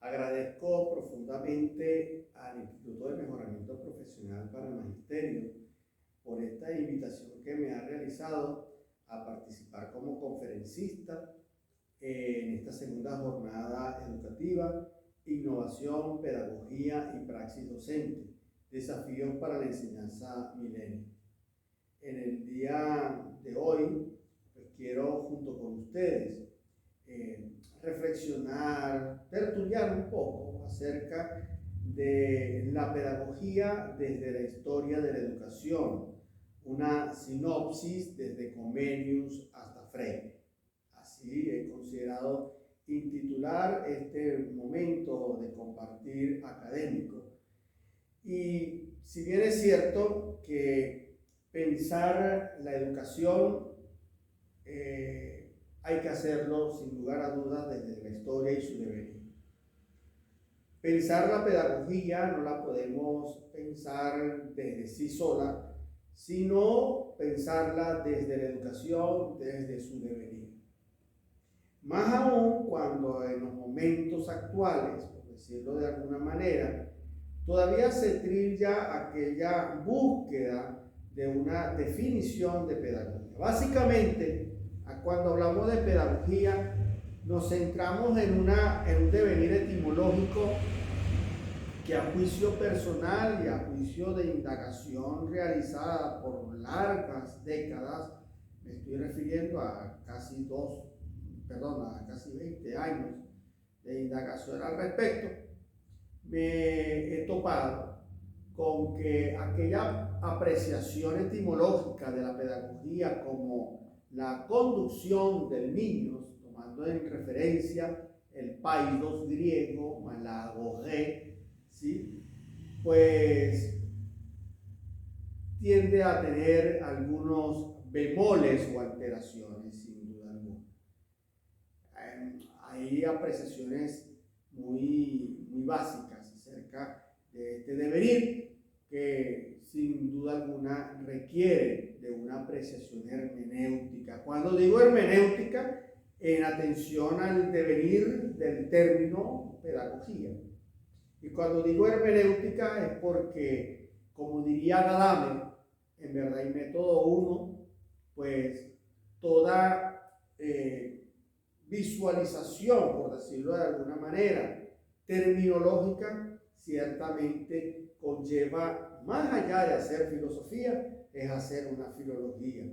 Agradezco profundamente al Instituto de Mejoramiento Profesional para el Magisterio por esta invitación que me ha realizado a participar como conferencista en esta segunda jornada educativa, Innovación, Pedagogía y Praxis Docente, desafíos para la enseñanza milenio. En el día de hoy, pues quiero junto con ustedes reflexionar, tertuliar un poco acerca de la pedagogía desde la historia de la educación, una sinopsis desde Comenius hasta Freire. Así he considerado intitular este momento de compartir académico. Y si bien es cierto que pensar la educación hay que hacerlo sin lugar a dudas desde la historia y su devenir. Pensar la pedagogía no la podemos pensar desde sí sola, sino pensarla desde la educación, desde su devenir. Más aún cuando en los momentos actuales, por decirlo de alguna manera, todavía se trilla aquella búsqueda de una definición de pedagogía. Básicamente, cuando hablamos de pedagogía, nos centramos en un devenir etimológico que a juicio personal y a juicio de indagación realizada por largas décadas, me estoy refiriendo a casi 20 años de indagación al respecto, me he topado con que aquella apreciación etimológica de la pedagogía como la conducción del niño, tomando en referencia el paidos griego, malagogé, ¿sí? Pues tiende a tener algunos bemoles o alteraciones, sin duda alguna. Hay apreciaciones muy básicas acerca de este devenir que sin duda alguna requiere de una apreciación hermenéutica. Cuando digo hermenéutica, en atención al devenir del término pedagogía. Y cuando digo hermenéutica es porque, como diría Gadamer, en Verdad y Método 1, pues toda visualización, por decirlo de alguna manera, terminológica, ciertamente conlleva, más allá de hacer filosofía, es hacer una filología.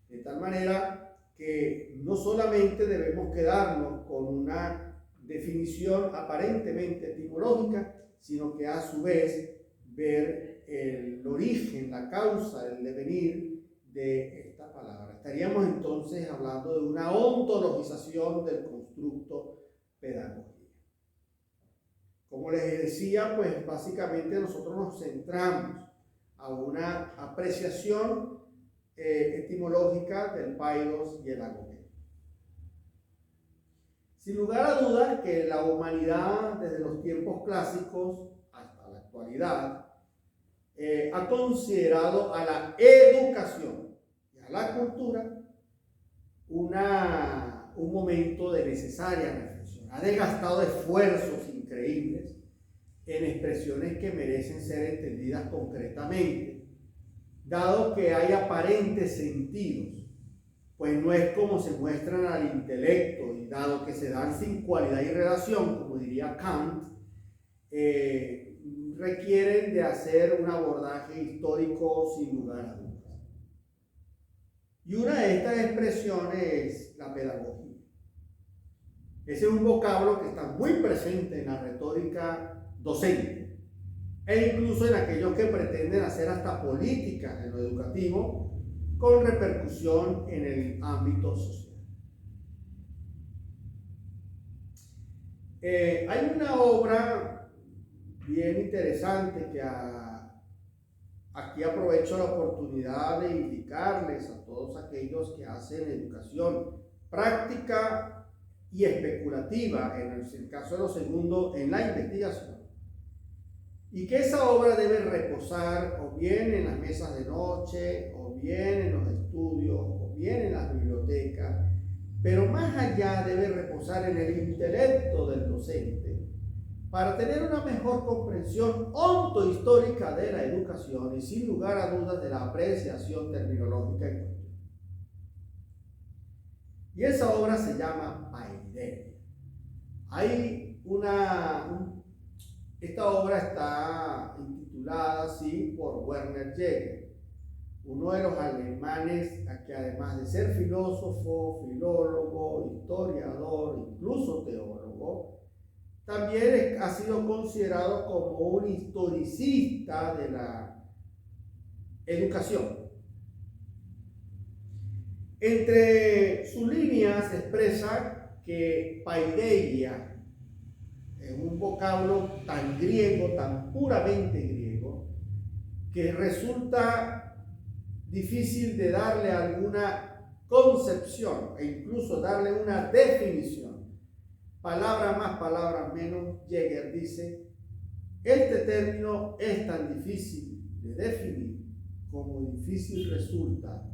De tal manera que no solamente debemos quedarnos con una definición aparentemente etimológica, sino que a su vez ver el origen, la causa, el devenir de esta palabra. Estaríamos entonces hablando de una ontologización del constructo pedagógico. Como les decía, pues básicamente nosotros nos centramos a una apreciación etimológica del paidos y el agogé. Sin lugar a dudas que la humanidad desde los tiempos clásicos hasta la actualidad ha considerado a la educación y a la cultura un momento de necesaria reflexión. Ha desgastado esfuerzos increíbles en expresiones que merecen ser entendidas concretamente, dado que hay aparentes sentidos, pues no es como se muestran al intelecto, y dado que se dan sin cualidad y relación, como diría Kant, requieren de hacer un abordaje histórico sin lugar a dudas. Y una de estas expresiones es la pedagogía. Ese es un vocablo que está muy presente en la retórica docente e incluso en aquellos que pretenden hacer hasta políticas en lo educativo con repercusión en el ámbito social. Hay una obra bien interesante que aquí aprovecho la oportunidad de indicarles a todos aquellos que hacen educación práctica y especulativa, en el caso de lo segundo, en la investigación, y que esa obra debe reposar o bien en las mesas de noche, o bien en los estudios, o bien en las bibliotecas, pero más allá debe reposar en el intelecto del docente, para tener una mejor comprensión ontohistórica de la educación y sin lugar a dudas de la apreciación terminológica en cuestión. Y esa obra se llama Paideia. Esta obra está intitulada así por Werner Jaeger, uno de los alemanes que además de ser filósofo, filólogo, historiador, incluso teólogo, también ha sido considerado como un historicista de la educación. Entre sus líneas expresa que paideia es un vocablo tan griego, tan puramente griego, que resulta difícil de darle alguna concepción e incluso darle una definición. Palabra más, palabra menos, Jaeger dice, este término es tan difícil de definir como difícil resulta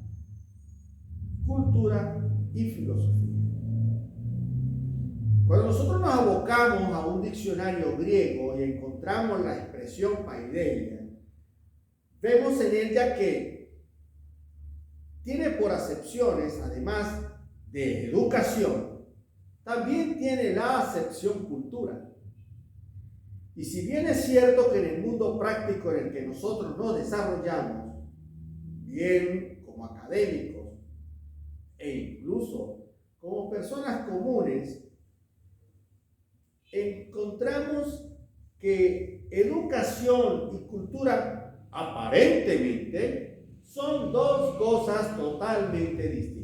cultura y filosofía. Cuando nosotros nos abocamos a un diccionario griego y encontramos la expresión paideia, vemos en ella que tiene por acepciones, además de educación, también tiene la acepción cultura. Y si bien es cierto que en el mundo práctico en el que nosotros nos desarrollamos, bien como académicos e incluso como personas comunes, encontramos que educación y cultura aparentemente son dos cosas totalmente distintas,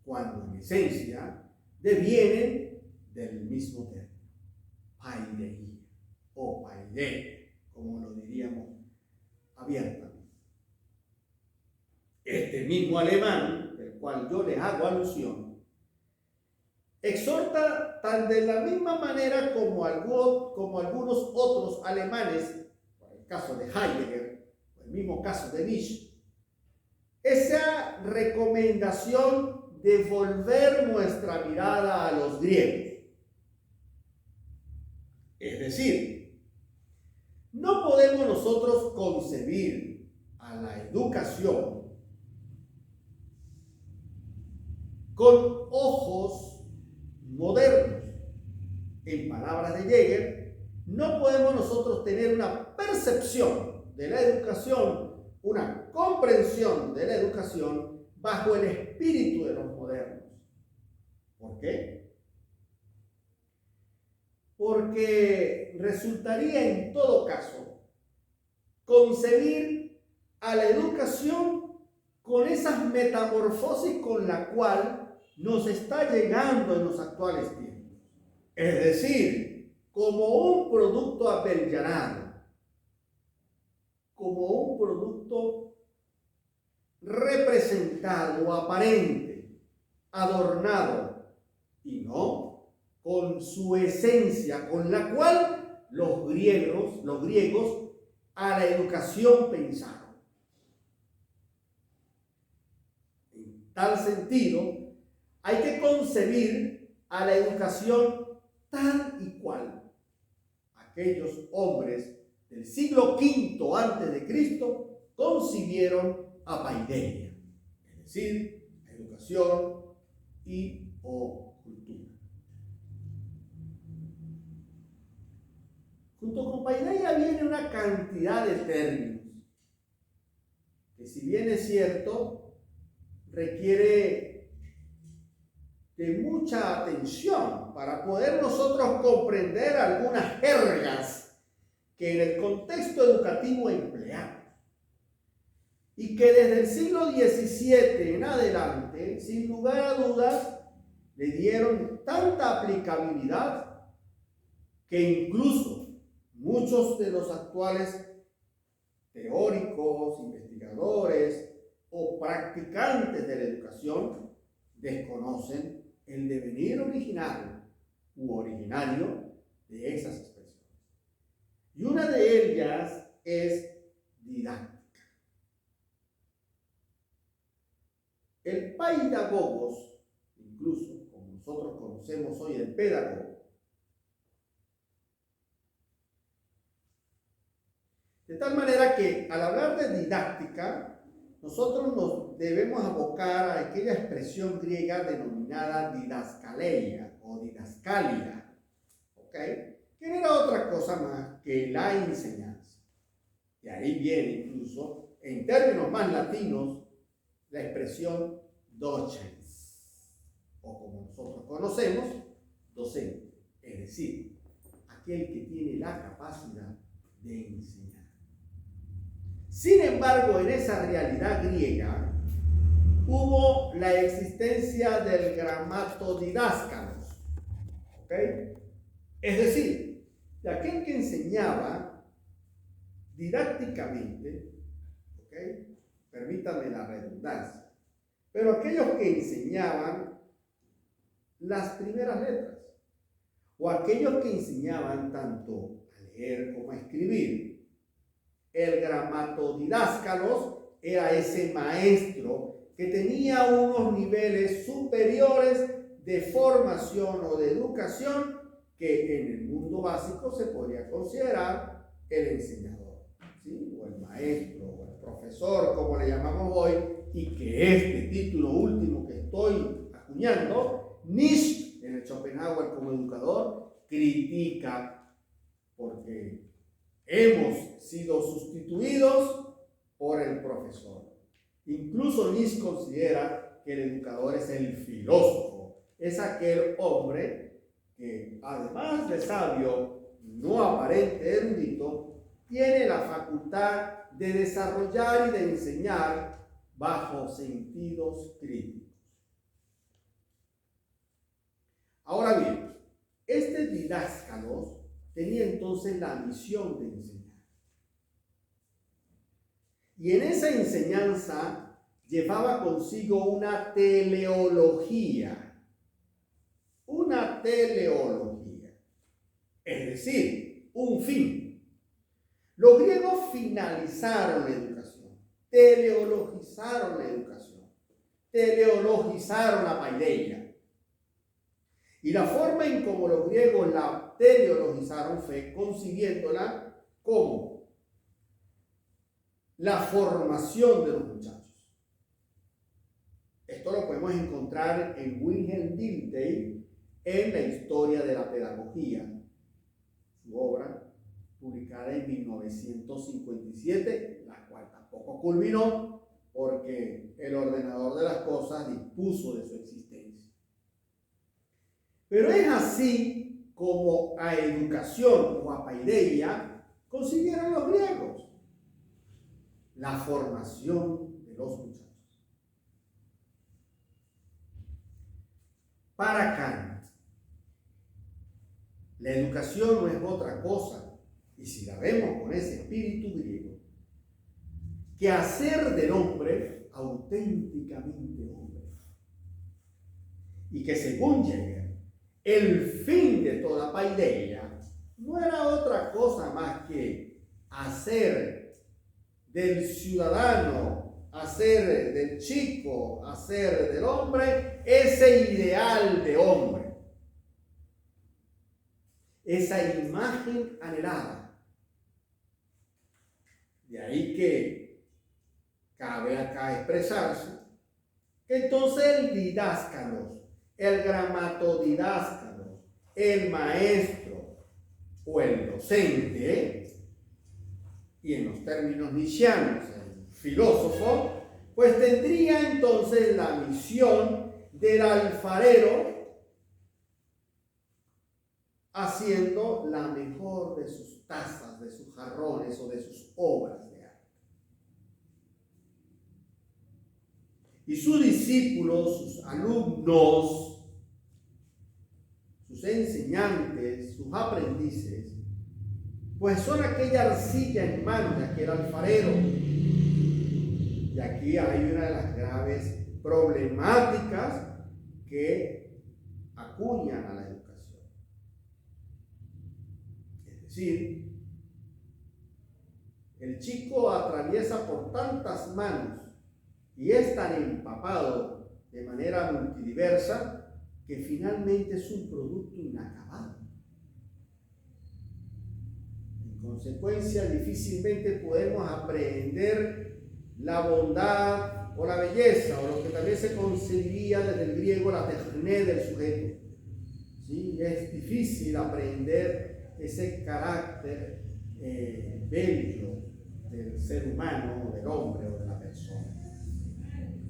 cuando en esencia devienen del mismo término, paideia o paideia, como lo diríamos abiertamente. Este mismo alemán, del cual yo les hago alusión, exhorta tan de la misma manera como algunos otros alemanes, por el caso de Heidegger, o el mismo caso de Nietzsche, esa recomendación de volver nuestra mirada a los griegos. Es decir, no podemos nosotros concebir a la educación con ojos modernos. En palabras de Jaeger, no podemos nosotros tener una percepción de la educación, una comprensión de la educación bajo el espíritu de los modernos. ¿Por qué? Porque resultaría en todo caso concebir a la educación con esas metamorfosis con la cual nos está llegando en los actuales tiempos. Es decir, como un producto avellanado, como un producto representado, aparente, adornado, y no con su esencia, con la cual los griegos a la educación pensaron. En tal sentido, hay que concebir a la educación tal y cual aquellos hombres del siglo V antes de Cristo concibieron a paideia, es decir, educación y o cultura. Junto con paideia viene una cantidad de términos que, si bien es cierto, requiere de mucha atención para poder nosotros comprender algunas jergas que en el contexto educativo empleamos y que desde el siglo XVII en adelante, sin lugar a dudas, le dieron tanta aplicabilidad que incluso muchos de los actuales teóricos, investigadores o practicantes de la educación desconocen el devenir original u originario de esas expresiones. Y una de ellas es didáctica. El paidagogos, incluso como nosotros conocemos hoy el pedagogo, De tal manera que al hablar de didáctica, nosotros nos debemos abocar a aquella expresión griega denominada didaskaleia o didascalia, ¿ok? Que no era otra cosa más que la enseñanza. Y ahí viene incluso, en términos más latinos, la expresión docens, o como nosotros conocemos, docente, es decir, aquel que tiene la capacidad de enseñar. Sin embargo, en esa realidad griega hubo la existencia del grammatodidáscalos, ¿ok? Es decir, de aquel que enseñaba didácticamente, ¿ok? Permítame la redundancia, pero aquellos que enseñaban las primeras letras, o aquellos que enseñaban tanto a leer como a escribir. El gramatodidáscalos era ese maestro que tenía unos niveles superiores de formación o de educación que en el mundo básico se podría considerar el enseñador, ¿sí? O el maestro, o el profesor, como le llamamos hoy, y que este título último que estoy acuñando, Nietzsche, en el Schopenhauer como educador, critica porque hemos sido sustituidos por el profesor. Incluso Nietzsche considera que el educador es el filósofo, es aquel hombre que además de sabio, no aparente erudito, tiene la facultad de desarrollar y de enseñar bajo sentidos críticos. Ahora bien, este didáscalos tenía entonces la misión de enseñar. Y en esa enseñanza llevaba consigo una teleología. Una teleología. Es decir, un fin. Los griegos finalizaron la educación. Teleologizaron la educación. Teleologizaron la paideia. Y la forma en cómo los griegos la teleologizaron fue concibiéndola como la formación de los muchachos. Esto lo podemos encontrar en Wilhelm Dilthey en la historia de la pedagogía, su obra publicada en 1957, la cual tampoco culminó porque el ordenador de las cosas dispuso de su existencia. Pero es así como a educación o a paideia consiguieron los griegos la formación de los muchachos. Para Kant, la educación no es otra cosa, y si la vemos con ese espíritu griego, que hacer del hombre auténticamente hombre. Y que según Jäger, el fin de toda paideia no era otra cosa más que hacer del ciudadano, hacer del chico, hacer del hombre ese ideal de hombre, esa imagen anhelada. De ahí que cabe acá expresarse que entonces el didáscalos, el gramatodidáscalos, el maestro o el docente, y en los términos nietzscheanos, el filósofo, pues tendría entonces la misión del alfarero haciendo la mejor de sus tazas, de sus jarrones o de sus obras de arte. Y sus discípulos, sus alumnos, sus enseñantes, sus aprendices, pues son aquella arcilla en manos de aquel alfarero. Y aquí hay una de las graves problemáticas que acuñan a la educación. Es decir, el chico atraviesa por tantas manos y es tan empapado de manera multidiversa que finalmente es un producto inacabado. En consecuencia, difícilmente podemos aprehender la bondad o la belleza, o lo que también se concebiría desde el griego la tecné del sujeto. ¿Sí? Es difícil aprender ese carácter bello del ser humano, del hombre o de la persona.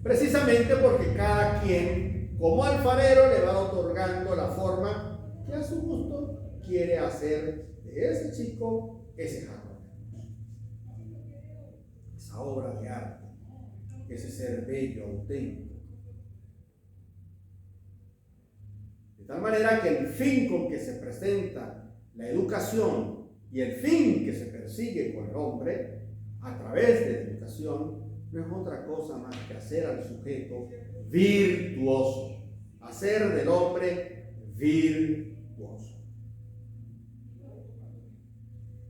Precisamente porque cada quien, como alfarero, le va otorgando la forma que a su gusto quiere hacer de ese chico ese jarrón. Esa obra de arte, ese ser bello, auténtico. De tal manera que el fin con que se presenta la educación y el fin que se persigue con el hombre a través de la educación no es otra cosa más que hacer al sujeto virtuoso, hacer del hombre virtuoso.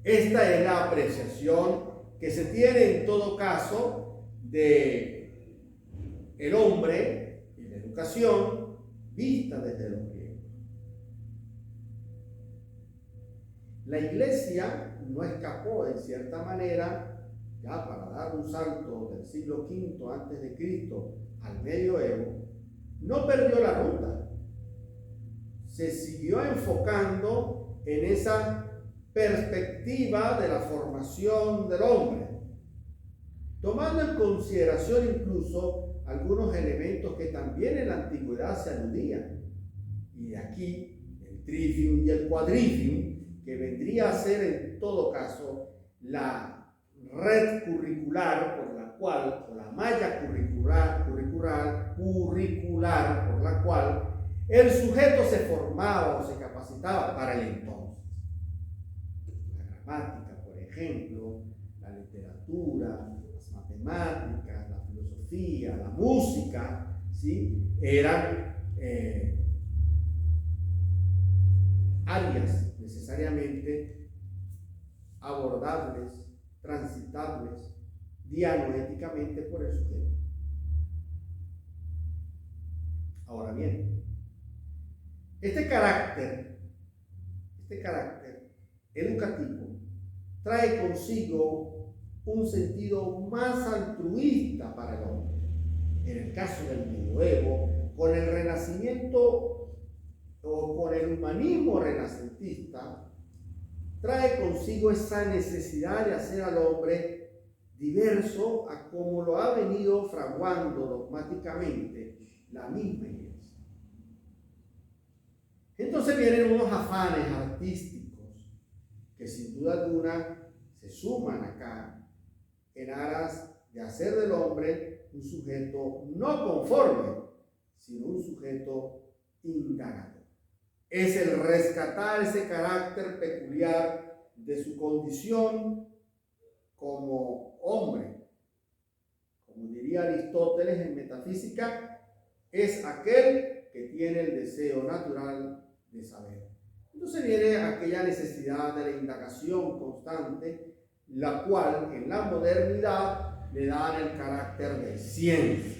Esta es la apreciación que se tiene en todo caso de el hombre y la educación vista desde los griegos. La Iglesia no escapó en cierta manera, ya para dar un salto del siglo V antes de Cristo al medioevo, no perdió la ruta. Se siguió enfocando en esa perspectiva de la formación del hombre, tomando en consideración incluso algunos elementos que también en la antigüedad se aludían. Y de aquí el trivium y el quadrivium, que vendría a ser en todo caso la red curricular por la cual, o la malla curricular por la cual el sujeto se formaba o se capacitaba para el entonces. La gramática, por ejemplo, la literatura, las matemáticas, la filosofía, la música, ¿sí? Eran áreas necesariamente abordables, transitables, dianoéticamente por el sujeto. Ahora bien, este carácter educativo trae consigo un sentido más altruista para el hombre. En el caso del medioevo, con el Renacimiento o con el humanismo renacentista, trae consigo esa necesidad de hacer al hombre diverso a como lo ha venido fraguando dogmáticamente la misma Iglesia. Entonces vienen unos afanes artísticos que sin duda alguna se suman acá en aras de hacer del hombre un sujeto no conforme, sino un sujeto indagador. Es el rescatar ese carácter peculiar de su condición como hombre. Como diría Aristóteles en Metafísica, es aquel que tiene el deseo natural de saber. Entonces viene aquella necesidad de la indagación constante, la cual en la modernidad le dan el carácter de ciencia.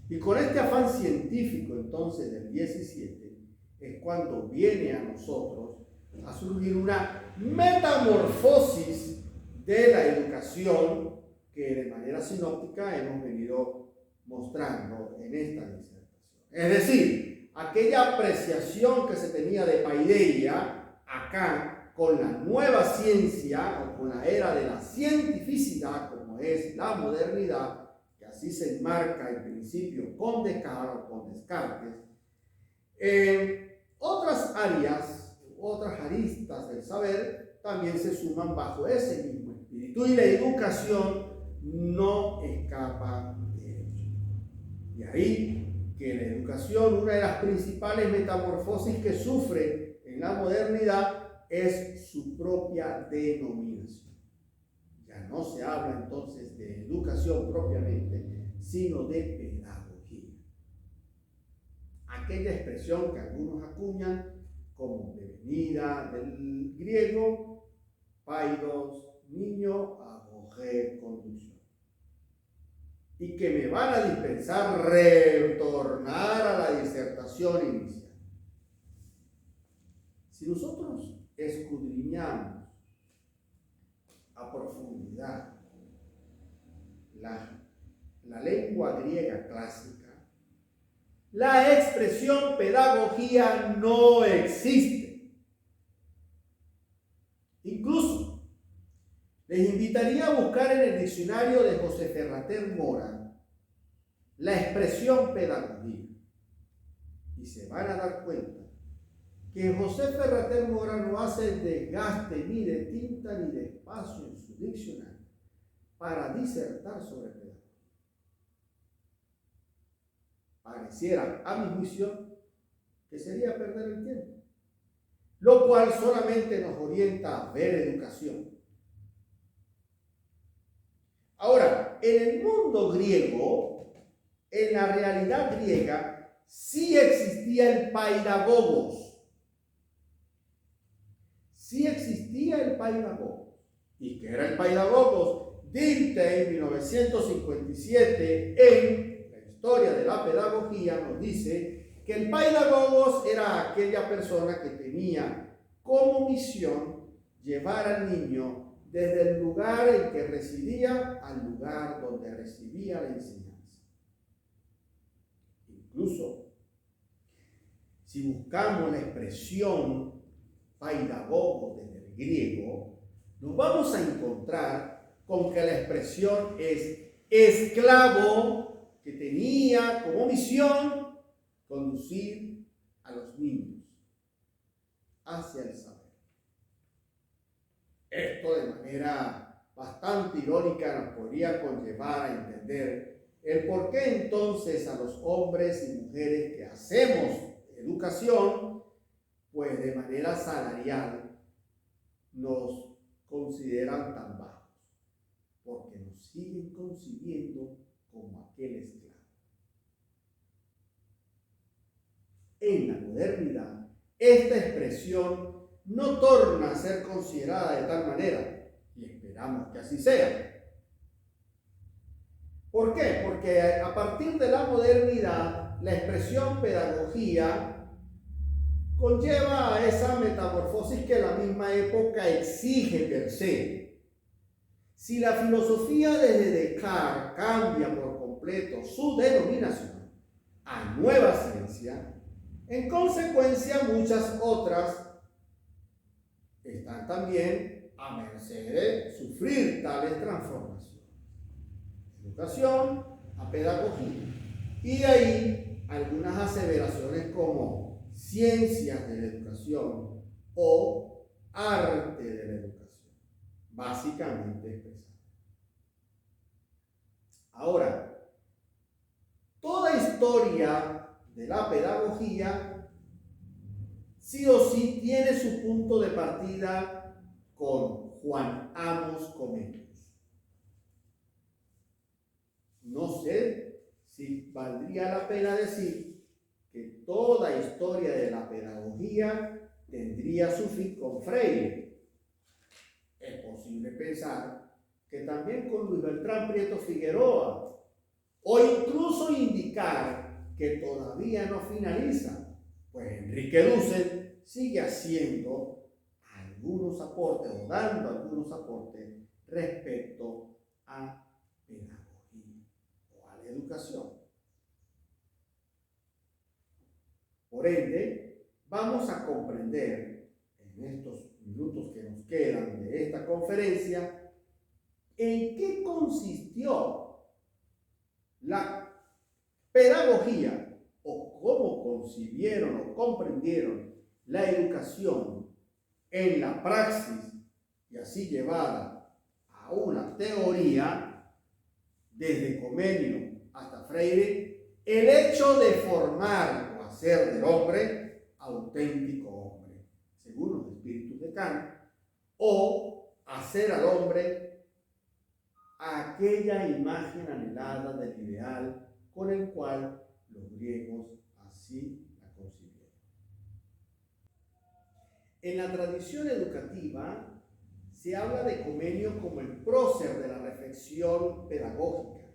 Y con este afán científico entonces del 17 es cuando viene a nosotros a surgir una metamorfosis de la educación que de manera sinóptica hemos venido mostrando en esta disertación. Es decir, aquella apreciación que se tenía de paideia acá con la nueva ciencia o con la era de la cientificidad como es la modernidad, así se enmarca el principio con Descartes o con Descartes, otras áreas, otras aristas del saber también se suman bajo ese mismo espíritu y la educación no escapa de ello. De ahí que la educación, una de las principales metamorfosis que sufre en la modernidad es su propia denominación. Ya no se habla entonces de educación propiamente, sino de pedagogía. Aquella expresión que algunos acuñan como devenida del griego, paidos, niño, agogé, conducción. Y que me van a dispensar retornar a la disertación inicial. Si nosotros escudriñamos realidad, la lengua griega clásica, la expresión pedagogía no existe. Incluso les invitaría a buscar en el diccionario de José Ferrater Mora la expresión pedagogía y se van a dar cuenta que José Ferrater Mora no hace el desgaste ni de tinta ni de espacio en su diccionario para disertar sobre pedagogía. Pareciera, a mi juicio, que sería perder el tiempo, lo cual solamente nos orienta a ver educación. Ahora, en el mundo griego, en la realidad griega, sí existía el paidagogos. Sí existía el paidagogos. ¿Y qué era el paidagogos? Dilthey, en 1957, en la historia de la pedagogía, nos dice que el paidagogos era aquella persona que tenía como misión llevar al niño desde el lugar en que residía al lugar donde recibía la enseñanza. Incluso, si buscamos la expresión paidagogo desde el griego, nos vamos a encontrar con que la expresión es esclavo que tenía como misión conducir a los niños hacia el saber. Esto de manera bastante irónica nos podría conllevar a entender el por qué entonces a los hombres y mujeres que hacemos educación, pues de manera salarial nos consideran tan bajos, porque nos siguen concibiendo como aquel esclavo. En la modernidad, esta expresión no torna a ser considerada de tal manera, y esperamos que así sea. ¿Por qué? Porque a partir de la modernidad, la expresión pedagogía conlleva a esa metamorfosis que la misma época exige per se. Si la filosofía desde Descartes cambia por completo su denominación a nueva ciencia, en consecuencia muchas otras están también a merced de sufrir tales transformaciones. Educación a pedagogía. Y de ahí algunas aseveraciones como ciencias de la educación o arte de la educación, básicamente expresada. Ahora, toda historia de la pedagogía sí o sí tiene su punto de partida con Juan Amos Comenius. No sé si valdría la pena decir que toda historia de la pedagogía tendría su fin con Freire. Es posible pensar que también con Luis Beltrán Prieto Figueroa, o incluso indicar que todavía no finaliza, pues Enrique Dussel sigue haciendo algunos aportes o dando algunos aportes respecto a pedagogía o a la educación. Por ende, vamos a comprender en estos minutos que nos quedan de esta conferencia en qué consistió la pedagogía o cómo concibieron o comprendieron la educación en la praxis y así llevada a una teoría desde Comenio hasta Freire, el hecho de formar o hacer del hombre auténtico hombre, según los espíritus de Kant, o hacer al hombre aquella imagen anhelada del ideal con el cual los griegos así la concibieron. En la tradición educativa se habla de Comenio como el prócer de la reflexión pedagógica,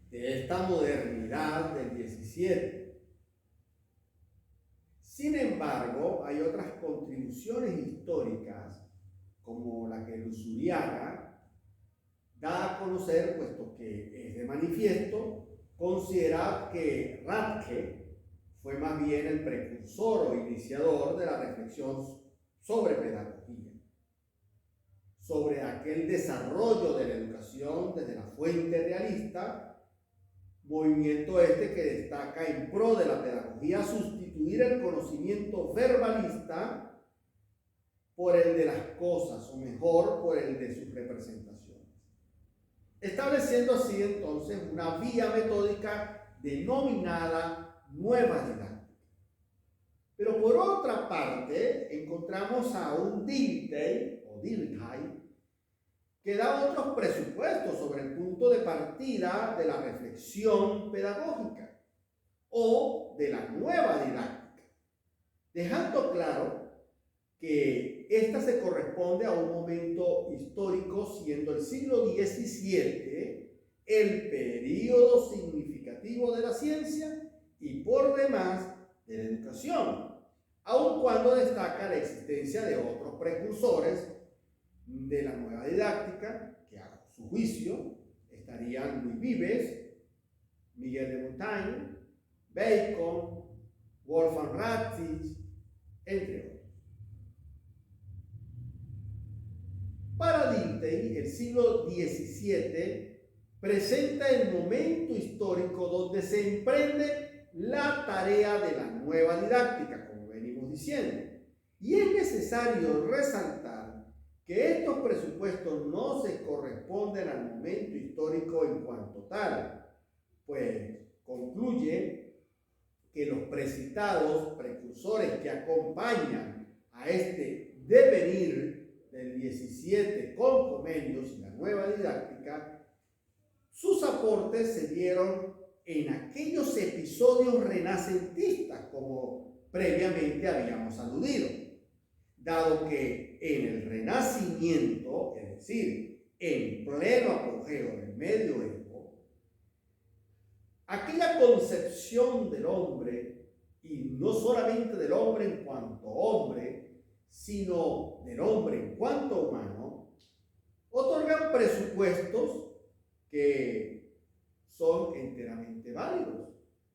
de esta modernidad del 17. Sin embargo, hay otras contribuciones históricas, como la que Luzuriaga da a conocer, puesto que es de manifiesto, considerar que Radke fue más bien el precursor o iniciador de la reflexión sobre pedagogía, sobre aquel desarrollo de la educación desde la fuente realista, movimiento este que destaca en pro de la pedagogía sustituir el conocimiento verbalista por el de las cosas, o mejor, por el de sus representaciones, estableciendo así entonces una vía metódica denominada nueva didáctica. Pero por otra parte, encontramos a un Dilthey o Dilthey que da otros presupuestos sobre el punto de partida de la reflexión pedagógica o de la nueva didáctica, dejando claro que ésta se corresponde a un momento histórico, siendo el siglo XVII el período significativo de la ciencia y por demás de la educación, aun cuando destaca la existencia de otros precursores de la nueva didáctica, que a su juicio estarían Louis Vives, Miguel de Montaigne, Bacon, Wolfgang Ratzinger, entre otros. Para Dilthey, el siglo XVII presenta el momento histórico donde se emprende la tarea de la nueva didáctica, como venimos diciendo, y es necesario resaltar que estos presupuestos no se corresponden al momento histórico en cuanto tal, pues concluye que los precitados precursores que acompañan a este devenir del 17 con Comenius y la nueva didáctica, sus aportes se dieron en aquellos episodios renacentistas, como previamente habíamos aludido, dado que en el Renacimiento, es decir, en pleno apogeo del medioevo, aquella concepción del hombre, y no solamente del hombre en cuanto hombre, sino del hombre en cuanto humano, otorgan presupuestos que son enteramente válidos,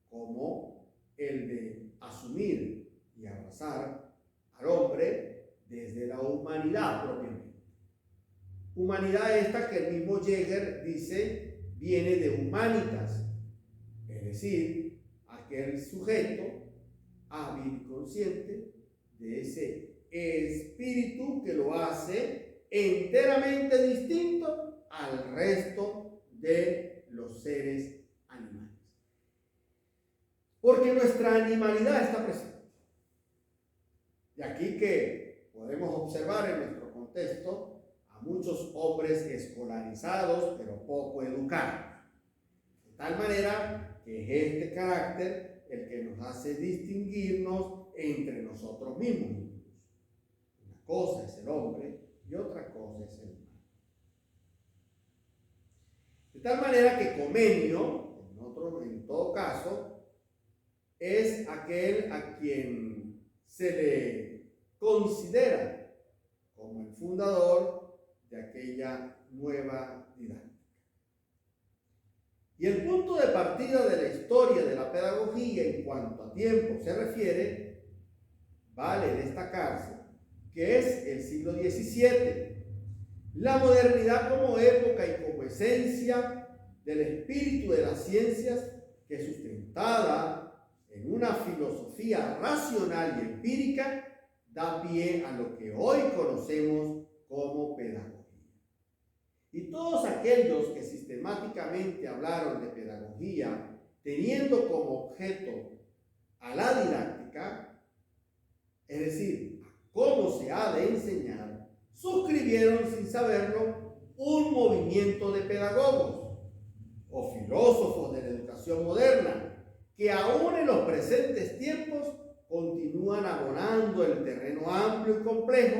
como el de asumir y abrazar al hombre desde la humanidad propiamente. Humanidad esta que el mismo Jäger dice viene de humanitas, es decir, aquel sujeto hábil y consciente de ese espíritu que lo hace enteramente distinto al resto de los seres animales. Porque nuestra animalidad está presente. De aquí que podemos observar en nuestro contexto a muchos hombres escolarizados pero poco educados. De tal manera que es este carácter el que nos hace distinguirnos entre nosotros mismos. Una cosa es el hombre y otra cosa es el humano. De tal manera que Comenio, en todo caso, es aquel a quien se le considera como el fundador de aquella nueva didáctica. Y el punto de partida de la historia de la pedagogía en cuanto a tiempo se refiere, vale destacarse que es el siglo XVII, la modernidad como época y como esencia del espíritu de las ciencias que, sustentada en una filosofía racional y empírica, da pie a lo que hoy conocemos como pedagogía. Y todos aquellos que sistemáticamente hablaron de pedagogía teniendo como objeto a la didáctica, es decir, a cómo se ha de enseñar, suscribieron sin saberlo un movimiento de pedagogos o filósofos de la educación moderna que aún en los presentes tiempos continúan abonando el terreno amplio y complejo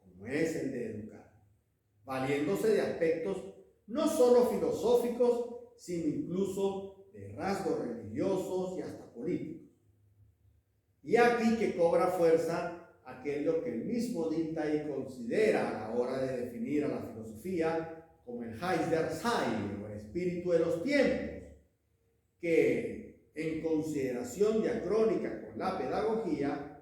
como es el de educar, valiéndose de aspectos no solo filosóficos, sino incluso de rasgos religiosos y hasta políticos. Y aquí que cobra fuerza aquello que el mismo Dilthey considera a la hora de definir a la filosofía como el Geist der Zeit, o el espíritu de los tiempos, que en consideración diacrónica con la pedagogía,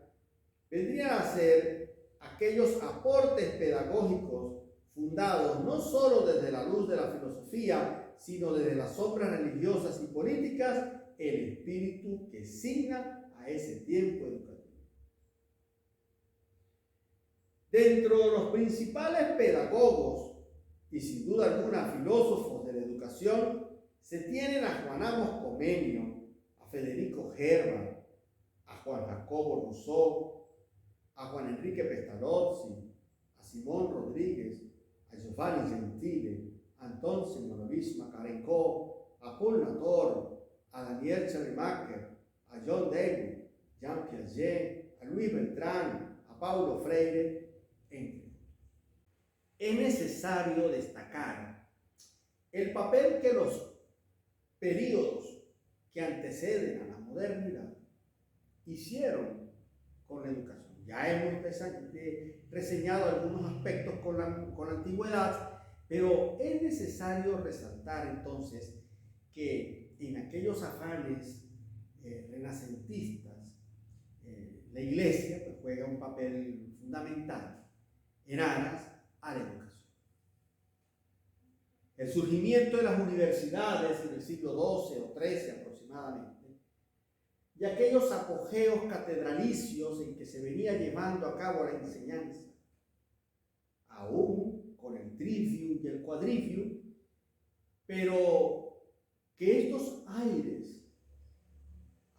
vendrían a ser aquellos aportes pedagógicos fundados no solo desde la luz de la filosofía, sino desde las sombras religiosas y políticas, el espíritu que signa a ese tiempo educativo. Dentro de los principales pedagogos y sin duda alguna filósofos de la educación, se tienen a Juan Amos Comenio, a Federico Hermann, a Juan Jacobo Rousseau, a Juan Enrique Pestalozzi, a Simón Rodríguez, a Giovanni Gentile, a Anton Simonovic Macarenko, a Paul Nator, a Daniel Schleiermacher, a John Dewey, Jean Piaget, a Luis Beltrán, a Paulo Freire, entre otros. Es necesario destacar el papel que los períodos que anteceden a la modernidad hicieron con la educación. Ya hemos reseñado algunos aspectos con la antigüedad, pero es necesario resaltar entonces que en aquellos afanes renacentistas, la Iglesia pues, juega un papel fundamental en aras a la educación. El surgimiento de las universidades en el siglo XII o XIII aproximadamente, y aquellos apogeos catedralicios en que se venía llevando a cabo la enseñanza, aún con el trivium y el quadrivium, pero que estos aires,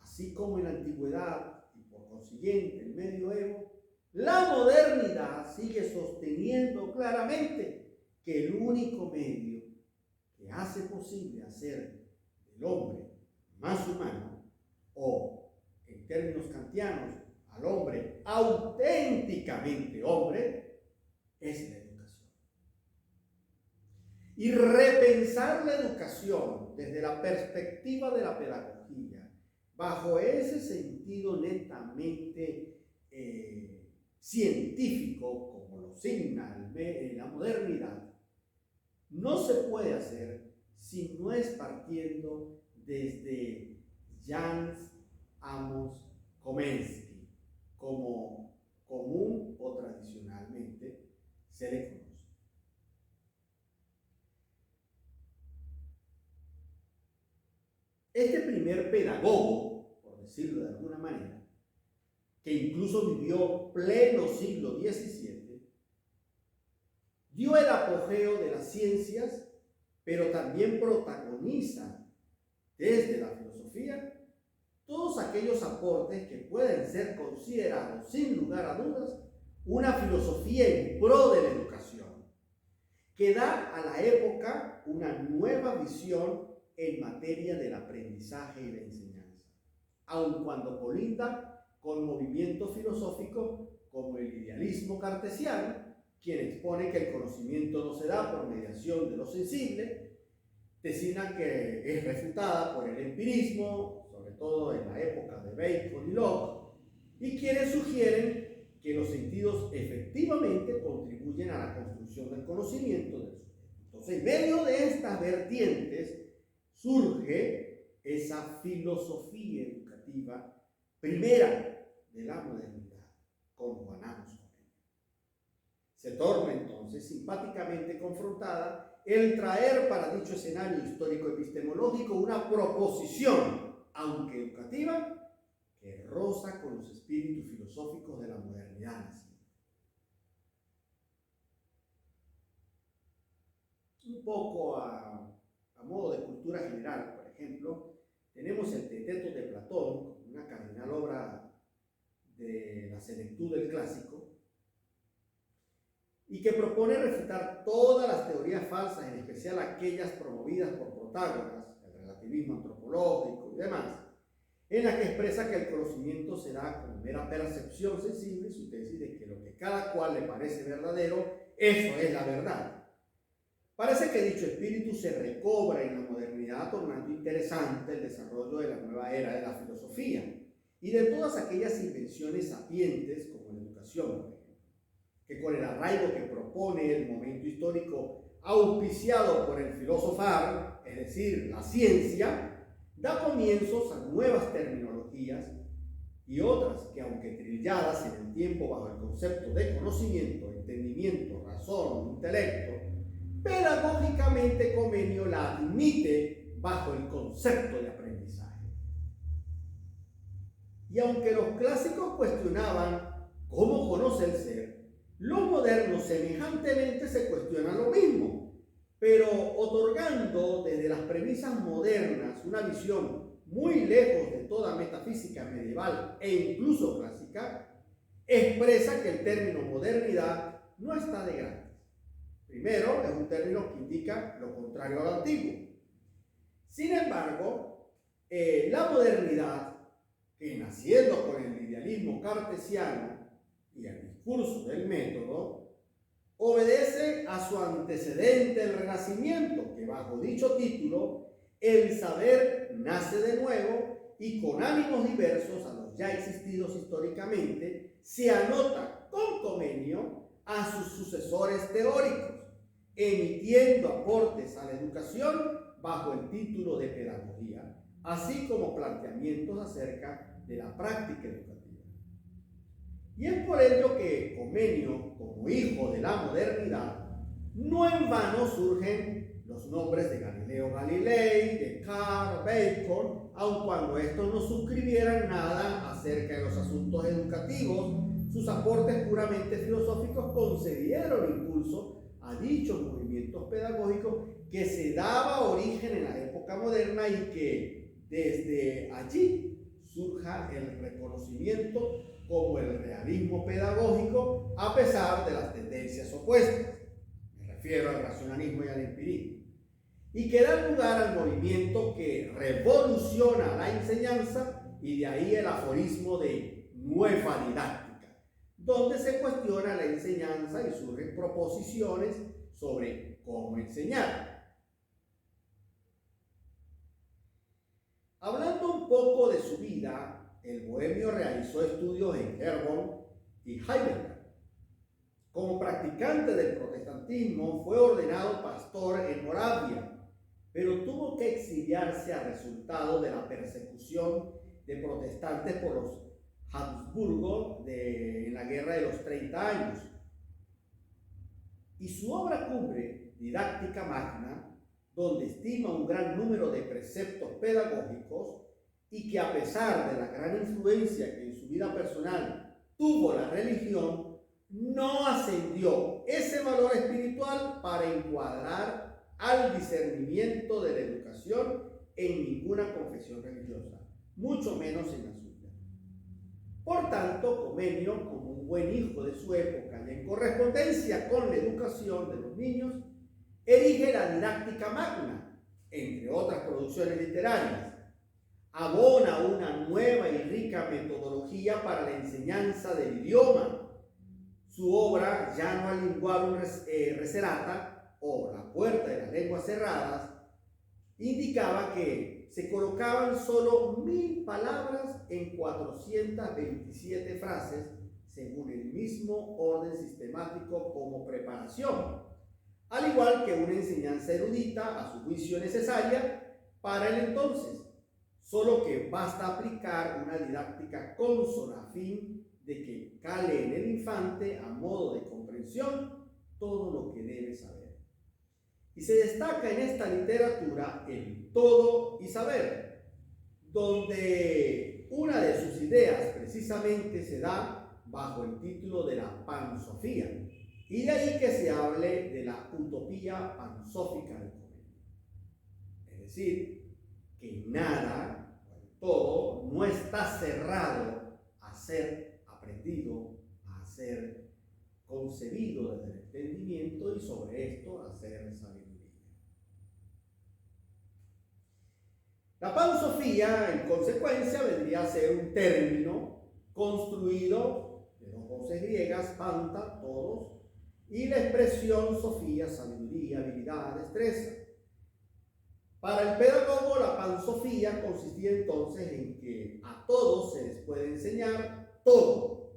así como en la antigüedad y por consiguiente el medioevo, la modernidad sigue sosteniendo claramente que el único medio que hace posible hacer del hombre más humano, o en términos kantianos, al hombre auténticamente hombre, es la educación. Y repensar la educación desde la perspectiva de la pedagogía, bajo ese sentido netamente científico, como lo signa la modernidad, no se puede hacer si no es partiendo desde Jan Amos Komensky, como común o tradicionalmente se le conoce. Este primer pedagogo, por decirlo de alguna manera, que incluso vivió pleno siglo XVII, dio el apogeo de las ciencias, pero también protagoniza desde la filosofía todos aquellos aportes que pueden ser considerados, sin lugar a dudas, una filosofía en pro de la educación, que da a la época una nueva visión en materia del aprendizaje y la enseñanza, aun cuando colinda con movimientos filosóficos como el idealismo cartesiano, quien expone que el conocimiento no se da por mediación de lo sensible, tesina que es refutada por el empirismo, sobre todo en la época de Bacon y Locke, y quienes sugieren que los sentidos efectivamente contribuyen a la construcción del conocimiento del sujeto. Entonces, en medio de estas vertientes surge esa filosofía educativa primera de la modernidad, con Juan Amos Comenio. Se torna entonces simpáticamente confrontada el traer para dicho escenario histórico-epistemológico una proposición, aunque educativa, que roza con los espíritus filosóficos de la modernidad naciente. Un poco a modo de cultura general, por ejemplo, tenemos el Teteto de Platón, una cardinal obra de la senectud del clásico, y que propone refutar todas las teorías falsas, en especial aquellas promovidas por Protágoras, el relativismo antropológico y demás, en la que expresa que el conocimiento será como mera percepción sensible, su tesis de que lo que cada cual le parece verdadero, eso es la verdad. Parece que dicho espíritu se recobra en la modernidad, tornando interesante el desarrollo de la nueva era de la filosofía y de todas aquellas invenciones sapientes como la educación, por ejemplo, que con el arraigo que propone el momento histórico auspiciado por el filosofar, es decir, la ciencia, da comienzos a nuevas terminologías y otras que, aunque trilladas en el tiempo bajo el concepto de conocimiento, entendimiento, razón, intelecto, pedagógicamente Comenio la admite bajo el concepto de aprendizaje. Y aunque los clásicos cuestionaban cómo conoce el ser, los modernos semejantemente se cuestionan lo mismo, pero otorgando desde las premisas modernas una visión muy lejos de toda metafísica medieval e incluso clásica, expresa que el término modernidad no está de gratis. Primero, es un término que indica lo contrario al antiguo. Sin embargo, la modernidad, que naciendo con el idealismo cartesiano y el discurso del método, obedece a su antecedente, el Renacimiento, que bajo dicho título, el saber nace de nuevo y con ánimos diversos a los ya existidos históricamente, se anota con Comenio a sus sucesores teóricos, emitiendo aportes a la educación bajo el título de pedagogía, así como planteamientos acerca de la práctica educativa. Y es por ello que Comenio, como hijo de la modernidad, no en vano surgen los nombres de Galileo Galilei, Descartes, Bacon, aun cuando estos no suscribieran nada acerca de los asuntos educativos, sus aportes puramente filosóficos concedieron impulso a dichos movimientos pedagógicos que se daba origen en la época moderna y que desde allí surja el reconocimiento como el realismo pedagógico a pesar de las tendencias opuestas. Me refiero al racionalismo y al empirismo. Y que da lugar al movimiento que revoluciona la enseñanza y de ahí el aforismo de nueva didáctica, donde se cuestiona la enseñanza y surgen proposiciones sobre cómo enseñar. Hablando un poco de su vida, el bohemio realizó estudios en Herborn y Heidelberg. Como practicante del protestantismo, fue ordenado pastor en Moravia, pero tuvo que exiliarse a resultado de la persecución de protestantes por los Habsburgo en la Guerra de los 30 años. Y su obra cumbre, Didáctica Magna, donde estima un gran número de preceptos pedagógicos y que a pesar de la gran influencia que en su vida personal tuvo la religión, no ascendió ese valor espiritual para encuadrar al discernimiento de la educación en ninguna confesión religiosa, mucho menos en la suya. Por tanto, Comenio, como un buen hijo de su época y en correspondencia con la educación de los niños, erige la Didáctica Magna, entre otras producciones literarias, abona una nueva y rica metodología para la enseñanza del idioma. Su obra, Janua Linguarum Reserata, o La Puerta de las Lenguas Cerradas, indicaba que se colocaban solo 1000 palabras en 427 frases, según el mismo orden sistemático como preparación, al igual que una enseñanza erudita a su juicio necesaria para el entonces, solo que basta aplicar una didáctica consona a fin de que cale en el infante a modo de comprensión todo lo que debe saber. Y se destaca en esta literatura el todo y saber, donde una de sus ideas precisamente se da bajo el título de la pansofía, y de ahí que se hable de la utopía pansófica del Comenio. Es decir, que nada, todo, no está cerrado a ser aprendido, a ser concebido desde el entendimiento y sobre esto hacer sabiduría. La pansofía, en consecuencia, vendría a ser un término construido de dos voces griegas, panta, todos, y la expresión sofía, sabiduría, habilidad, destreza. Para el pedagogo, la pansofía consistía entonces en que a todos se les puede enseñar todo,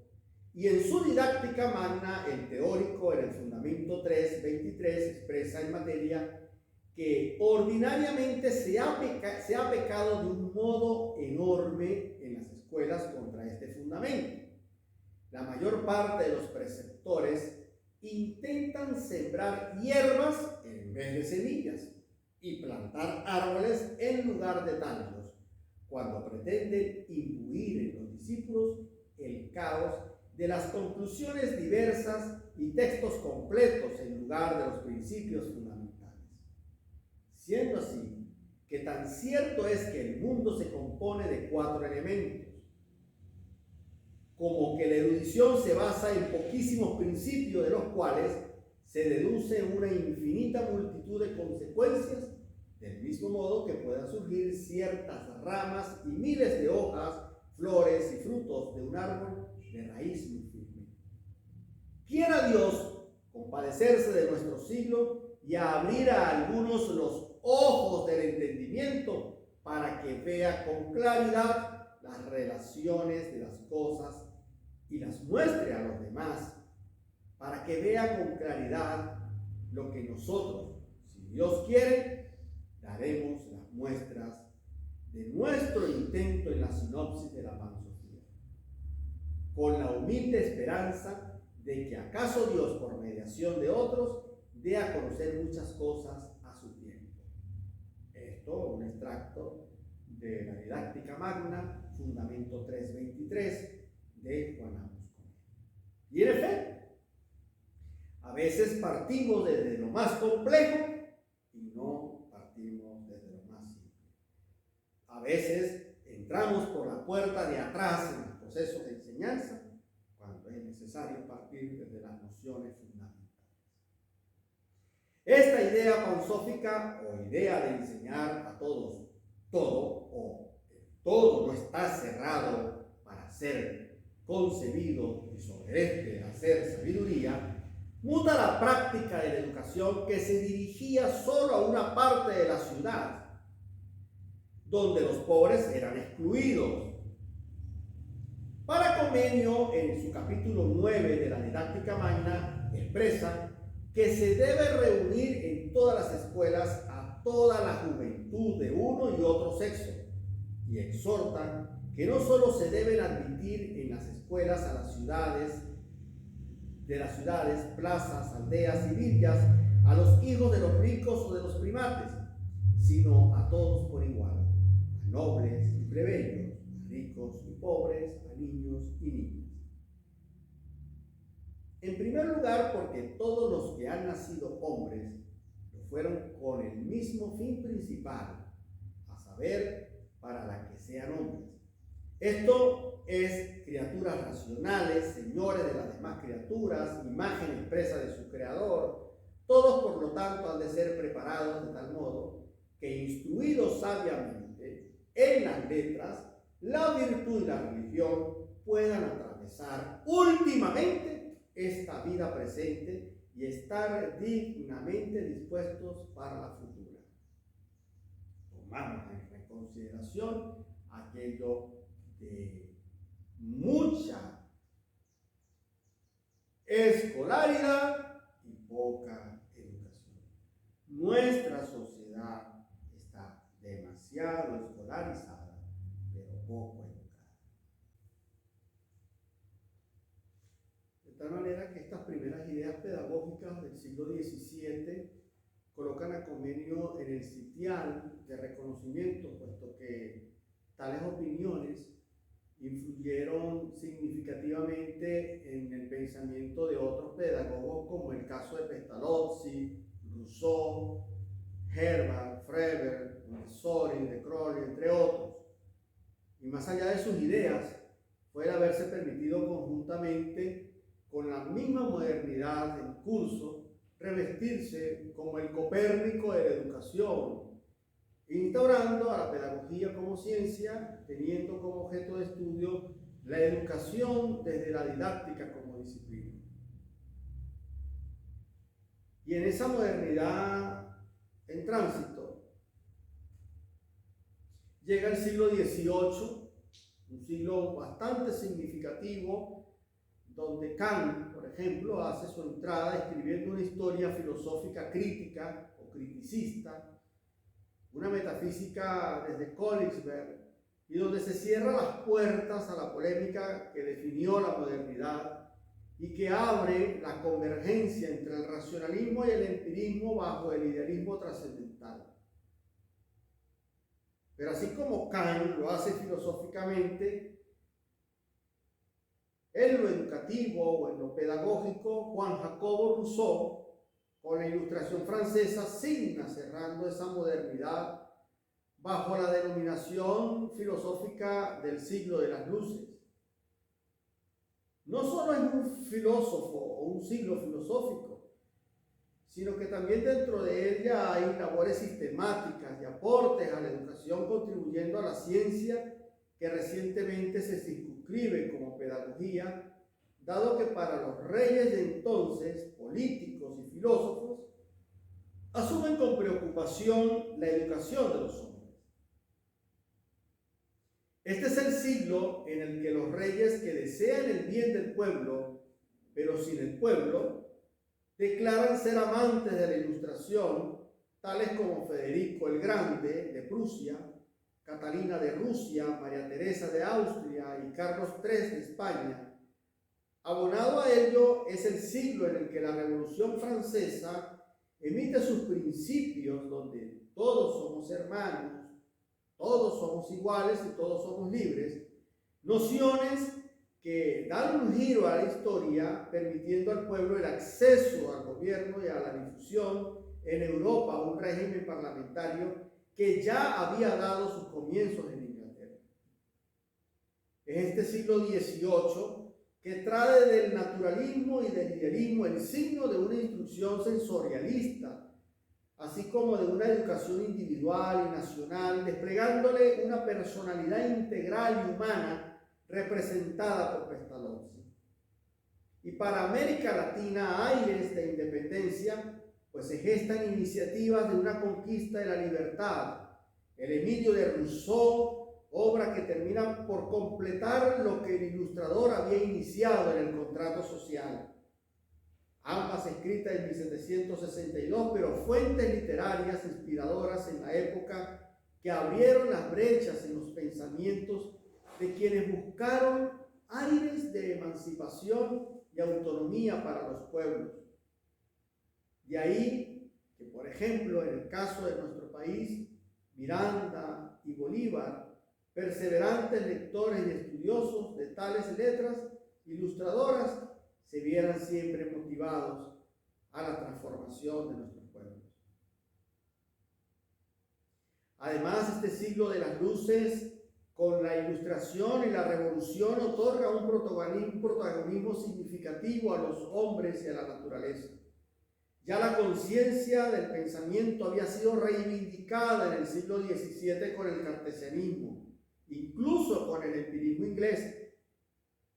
Y en su didáctica magna, el teórico en el fundamento 3.23 expresa en materia que ordinariamente se ha pecado de un modo enorme en las escuelas contra este fundamento. La mayor parte de los preceptores intentan sembrar hierbas en vez de semillas y plantar árboles en lugar de tallos, cuando pretenden imbuir en los discípulos el caos de las conclusiones diversas y textos completos en lugar de los principios fundamentales. Siendo así, que tan cierto es que el mundo se compone de 4 elementos, como que la erudición se basa en poquísimos principios, de los cuales se deduce una infinita multitud de consecuencias, del mismo modo que puedan surgir ciertas ramas y miles de hojas, flores y frutos de un árbol de raíz muy firme. Quiera Dios compadecerse de nuestro siglo y abrir a algunos los ojos del entendimiento para que vea con claridad las relaciones de las cosas y las muestre a los demás, para que vea con claridad lo que nosotros, si Dios quiere, daremos las muestras de nuestro intento en la sinopsis de la pansofía, con la humilde esperanza de que acaso Dios, por mediación de otros, dé a conocer muchas cosas a su tiempo. Esto, un extracto de la didáctica magna, fundamento 3.23, de Juan Amos Comenius. Y en efecto, a veces partimos desde lo más complejo y no partimos desde lo más simple. A veces entramos por la puerta de atrás en el proceso de enseñanza, cuando es necesario partir desde las nociones fundamentales. Esta idea pansófica, o idea de enseñar a todos todo, o todo no está cerrado para ser concebido y sobre este hacer sabiduría, muta la práctica de la educación que se dirigía solo a una parte de la ciudad, donde los pobres eran excluidos. Para Comenio, en su capítulo 9 de la didáctica magna, expresa que se debe reunir en todas las escuelas a toda la juventud de uno y otro sexo, y exhorta que no solo se deben admitir en las escuelas a las ciudades, plazas, aldeas y villas, a los hijos de los ricos o de los primates, sino a todos por igual, a nobles y plebeyos, a ricos y pobres, a niños y niñas. En primer lugar, porque todos los que han nacido hombres lo fueron con el mismo fin principal, a saber, para la que sean hombres. Esto es criaturas racionales, señores de las demás criaturas, imagen expresa de su creador. Todos, por lo tanto, han de ser preparados de tal modo que, instruidos sabiamente en las letras, la virtud y la religión puedan atravesar últimamente esta vida presente y estar dignamente dispuestos para la futura. Tomamos en consideración aquello de mucha escolaridad y poca educación. Nuestra sociedad está demasiado escolarizada, pero poco educada. De tal manera que estas primeras ideas pedagógicas del siglo XVII colocan a Comenio en el sitial de reconocimiento, puesto que tales opiniones influyeron significativamente en el pensamiento de otros pedagogos, como el caso de Pestalozzi, Rousseau, Herbart, Frober, Montessori, De Crowley, entre otros. Y más allá de sus ideas, fue el haberse permitido conjuntamente con la misma modernidad en curso revestirse como el Copérnico de la educación, instaurando a la pedagogía como ciencia, teniendo como objeto de estudio la educación desde la didáctica como disciplina. Y en esa modernidad en tránsito, llega el siglo XVIII, un siglo bastante significativo donde Kant, por ejemplo, hace su entrada escribiendo una historia filosófica crítica o criticista, una metafísica desde Königsberg, y donde se cierran las puertas a la polémica que definió la modernidad y que abre la convergencia entre el racionalismo y el empirismo bajo el idealismo trascendental. Pero así como Kant lo hace filosóficamente, en lo educativo o en lo pedagógico, Juan Jacobo Rousseau, con la Ilustración francesa, signa cerrando esa modernidad bajo la denominación filosófica del siglo de las luces. No solo es un filósofo o un siglo filosófico, sino que también dentro de ella hay labores sistemáticas y aportes a la educación contribuyendo a la ciencia que recientemente se circunscribe como pedagogía, dado que para los reyes de entonces, políticos y filósofos, asumen con preocupación la educación de los hombres. Este es el siglo en el que los reyes que desean el bien del pueblo, pero sin el pueblo, declaran ser amantes de la Ilustración, tales como Federico el Grande de Prusia, Catalina de Rusia, María Teresa de Austria y Carlos III de España. Abonado a ello es el siglo en el que la Revolución Francesa emite sus principios, donde todos somos hermanos, todos somos iguales y todos somos libres, nociones que dan un giro a la historia, permitiendo al pueblo el acceso al gobierno y a la difusión en Europa, un régimen parlamentario que ya había dado sus comienzos en Inglaterra. Es este siglo XVIII que trae del naturalismo y del idealismo el signo de una instrucción sensorialista, así como de una educación individual y nacional, desplegándole una personalidad integral y humana representada por Pestalozzi. Y para América Latina, aires de independencia, pues se gestan iniciativas de una conquista de la libertad. El Emilio de Rousseau, obra que termina por completar lo que el ilustrador había iniciado en el contrato social. Ambas escritas en 1762, pero fuentes literarias inspiradoras en la época que abrieron las brechas en los pensamientos de quienes buscaron aires de emancipación y autonomía para los pueblos. De ahí que, por ejemplo, en el caso de nuestro país, Miranda y Bolívar, perseverantes lectores y estudiosos de tales letras ilustradoras, se vieran siempre motivados a la transformación de nuestros pueblos. Además, este siglo de las luces, con la Ilustración y la Revolución, otorga un protagonismo significativo a los hombres y a la naturaleza. Ya la conciencia del pensamiento había sido reivindicada en el siglo XVII con el cartesianismo, incluso con el empirismo inglés,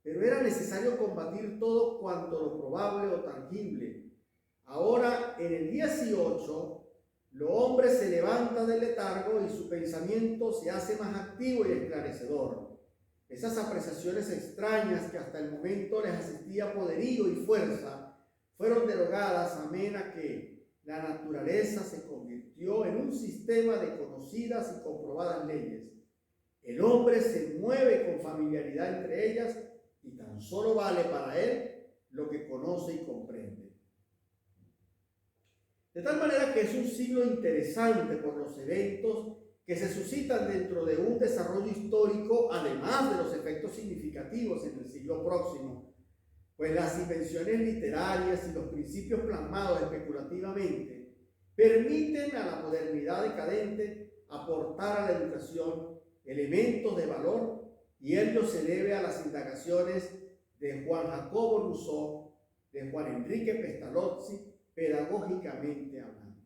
pero era necesario combatir todo cuanto lo probable o tangible. Ahora, en el 18, lo hombre se levanta del letargo y su pensamiento se hace más activo y esclarecedor. Esas apreciaciones extrañas que hasta el momento les asistía poderío y fuerza fueron derogadas amén a que la naturaleza se convirtió en un sistema de conocidas y comprobadas leyes. El hombre se mueve con familiaridad entre ellas y tan solo vale para él lo que conoce y comprende. De tal manera que es un siglo interesante por los eventos que se suscitan dentro de un desarrollo histórico, además de los efectos significativos en el siglo próximo, pues las invenciones literarias y los principios plasmados especulativamente permiten a la modernidad decadente aportar a la educación elementos de valor, y ello se debe a las indagaciones de Juan Jacobo Rousseau, de Juan Enrique Pestalozzi, pedagógicamente hablando.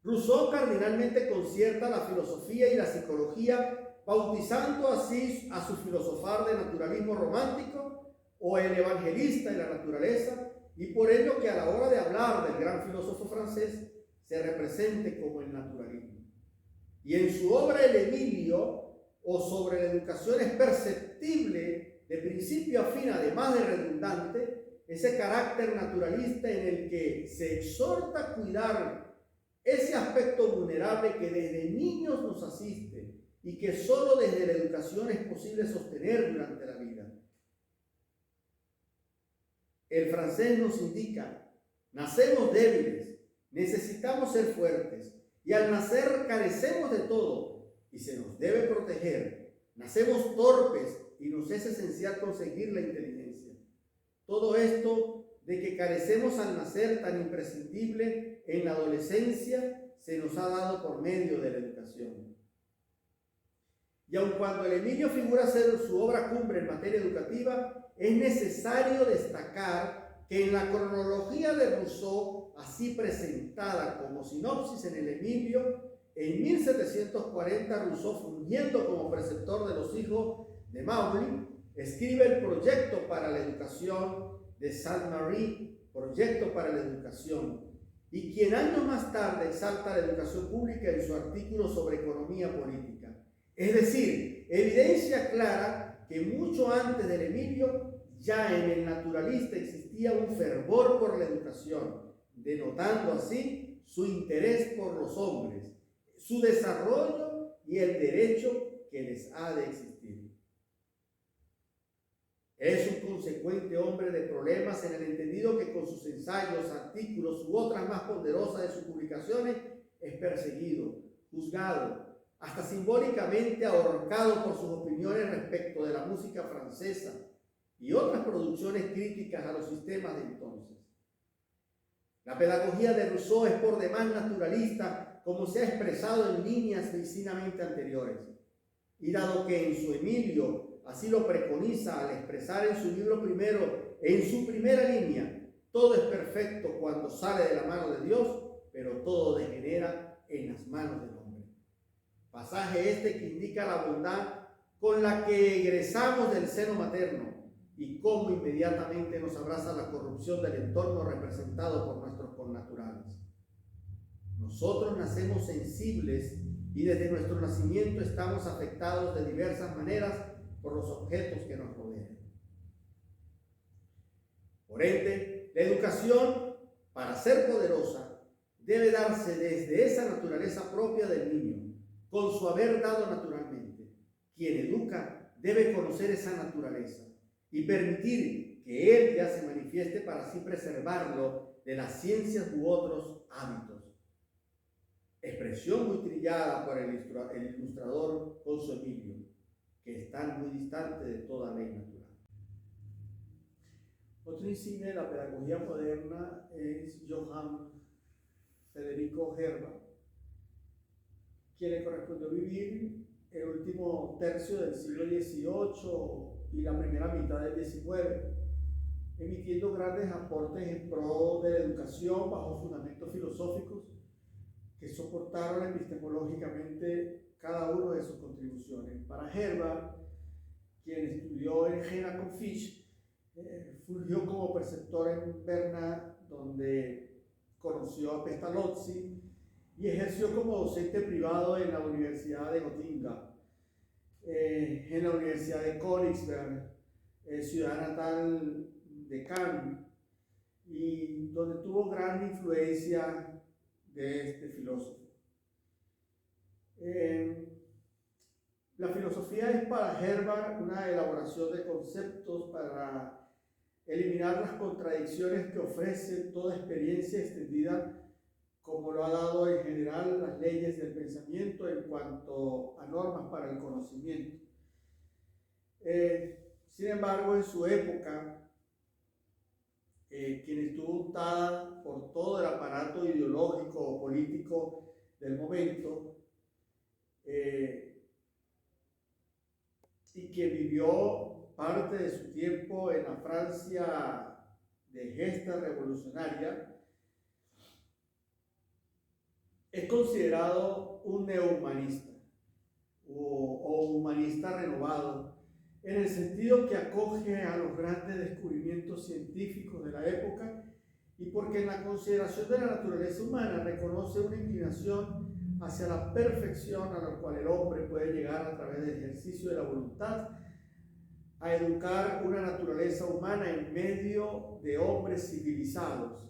Rousseau cardinalmente concierta la filosofía y la psicología, bautizando así a su filosofar de naturalismo romántico o el evangelista de la naturaleza, y por ello que a la hora de hablar del gran filósofo francés se represente como el naturalismo. Y en su obra El Emilio, o sobre la educación, es perceptible de principio a fin, además de redundante, ese carácter naturalista en el que se exhorta a cuidar ese aspecto vulnerable que desde niños nos asiste y que solo desde la educación es posible sostener durante la vida. El francés nos indica: nacemos débiles, necesitamos ser fuertes, y al nacer carecemos de todo y se nos debe proteger. Nacemos torpes y nos es esencial conseguir la inteligencia. Todo esto de que carecemos al nacer, tan imprescindible en la adolescencia, se nos ha dado por medio de la educación. Y aun cuando el Emilio figura ser su obra cumbre en materia educativa, es necesario destacar que en la cronología de Rousseau, así presentada como sinopsis en el Emilio, en 1740 Rousseau, fungiendo como preceptor de los hijos de Maury, escribe el proyecto para la educación de Saint-Marie, proyecto para la educación, y quien años más tarde exalta la educación pública en su artículo sobre economía política. Es decir, evidencia clara que mucho antes del Emilio, ya en el naturalista existía un fervor por la educación, denotando así su interés por los hombres, su desarrollo y el derecho que les ha de existir. Es un consecuente hombre de problemas en el entendido que con sus ensayos, artículos u otras más ponderosas de sus publicaciones es perseguido, juzgado, hasta simbólicamente ahorcado por sus opiniones respecto de la música francesa y otras producciones críticas a los sistemas de entonces. La pedagogía de Rousseau es por demás naturalista, como se ha expresado en líneas vicinamente anteriores. Y dado que en su Emilio así lo preconiza al expresar en su libro primero, en su primera línea, todo es perfecto cuando sale de la mano de Dios, pero todo degenera en las manos del hombre. Pasaje este que indica la bondad con la que egresamos del seno materno y cómo inmediatamente nos abraza la corrupción del entorno representado por nuestros connaturales. Nosotros nacemos sensibles y desde nuestro nacimiento estamos afectados de diversas maneras por los objetos que nos rodean. Por ende, la educación, para ser poderosa, debe darse desde esa naturaleza propia del niño, con su haber dado naturalmente. Quien educa debe conocer esa naturaleza y permitir que él ya se manifieste para así preservarlo de las ciencias u otros hábitos. Expresión muy trillada por el ilustrador Conso Emilio, que están muy distantes de toda ley natural. Otro insigne de la pedagogía moderna es Johann Federico Herbar, quien le correspondió vivir el último tercio del siglo XVIII y la primera mitad del XIX, emitiendo grandes aportes en pro de la educación bajo fundamentos filosóficos que soportaron epistemológicamente cada una de sus contribuciones. Para Herbar, quien estudió en Jena con Fichte, fungió como preceptor en Berna, donde conoció a Pestalozzi, y ejerció como docente privado en la Universidad de Gotinga, en la Universidad de Königsberg, ciudad natal de Kant, y donde tuvo gran influencia de este filósofo. La filosofía es para Herbar una elaboración de conceptos para eliminar las contradicciones que ofrece toda experiencia extendida, como lo ha dado en general las leyes del pensamiento en cuanto a normas para el conocimiento. Sin embargo, en su época, quien estuvo untada por todo el aparato ideológico o político del momento, y que vivió parte de su tiempo en la Francia de gesta revolucionaria, es considerado un neohumanista o humanista renovado, en el sentido que acoge a los grandes descubrimientos científicos de la época y porque en la consideración de la naturaleza humana reconoce una inclinación hacia la perfección a la cual el hombre puede llegar a través del ejercicio de la voluntad, a educar una naturaleza humana en medio de hombres civilizados,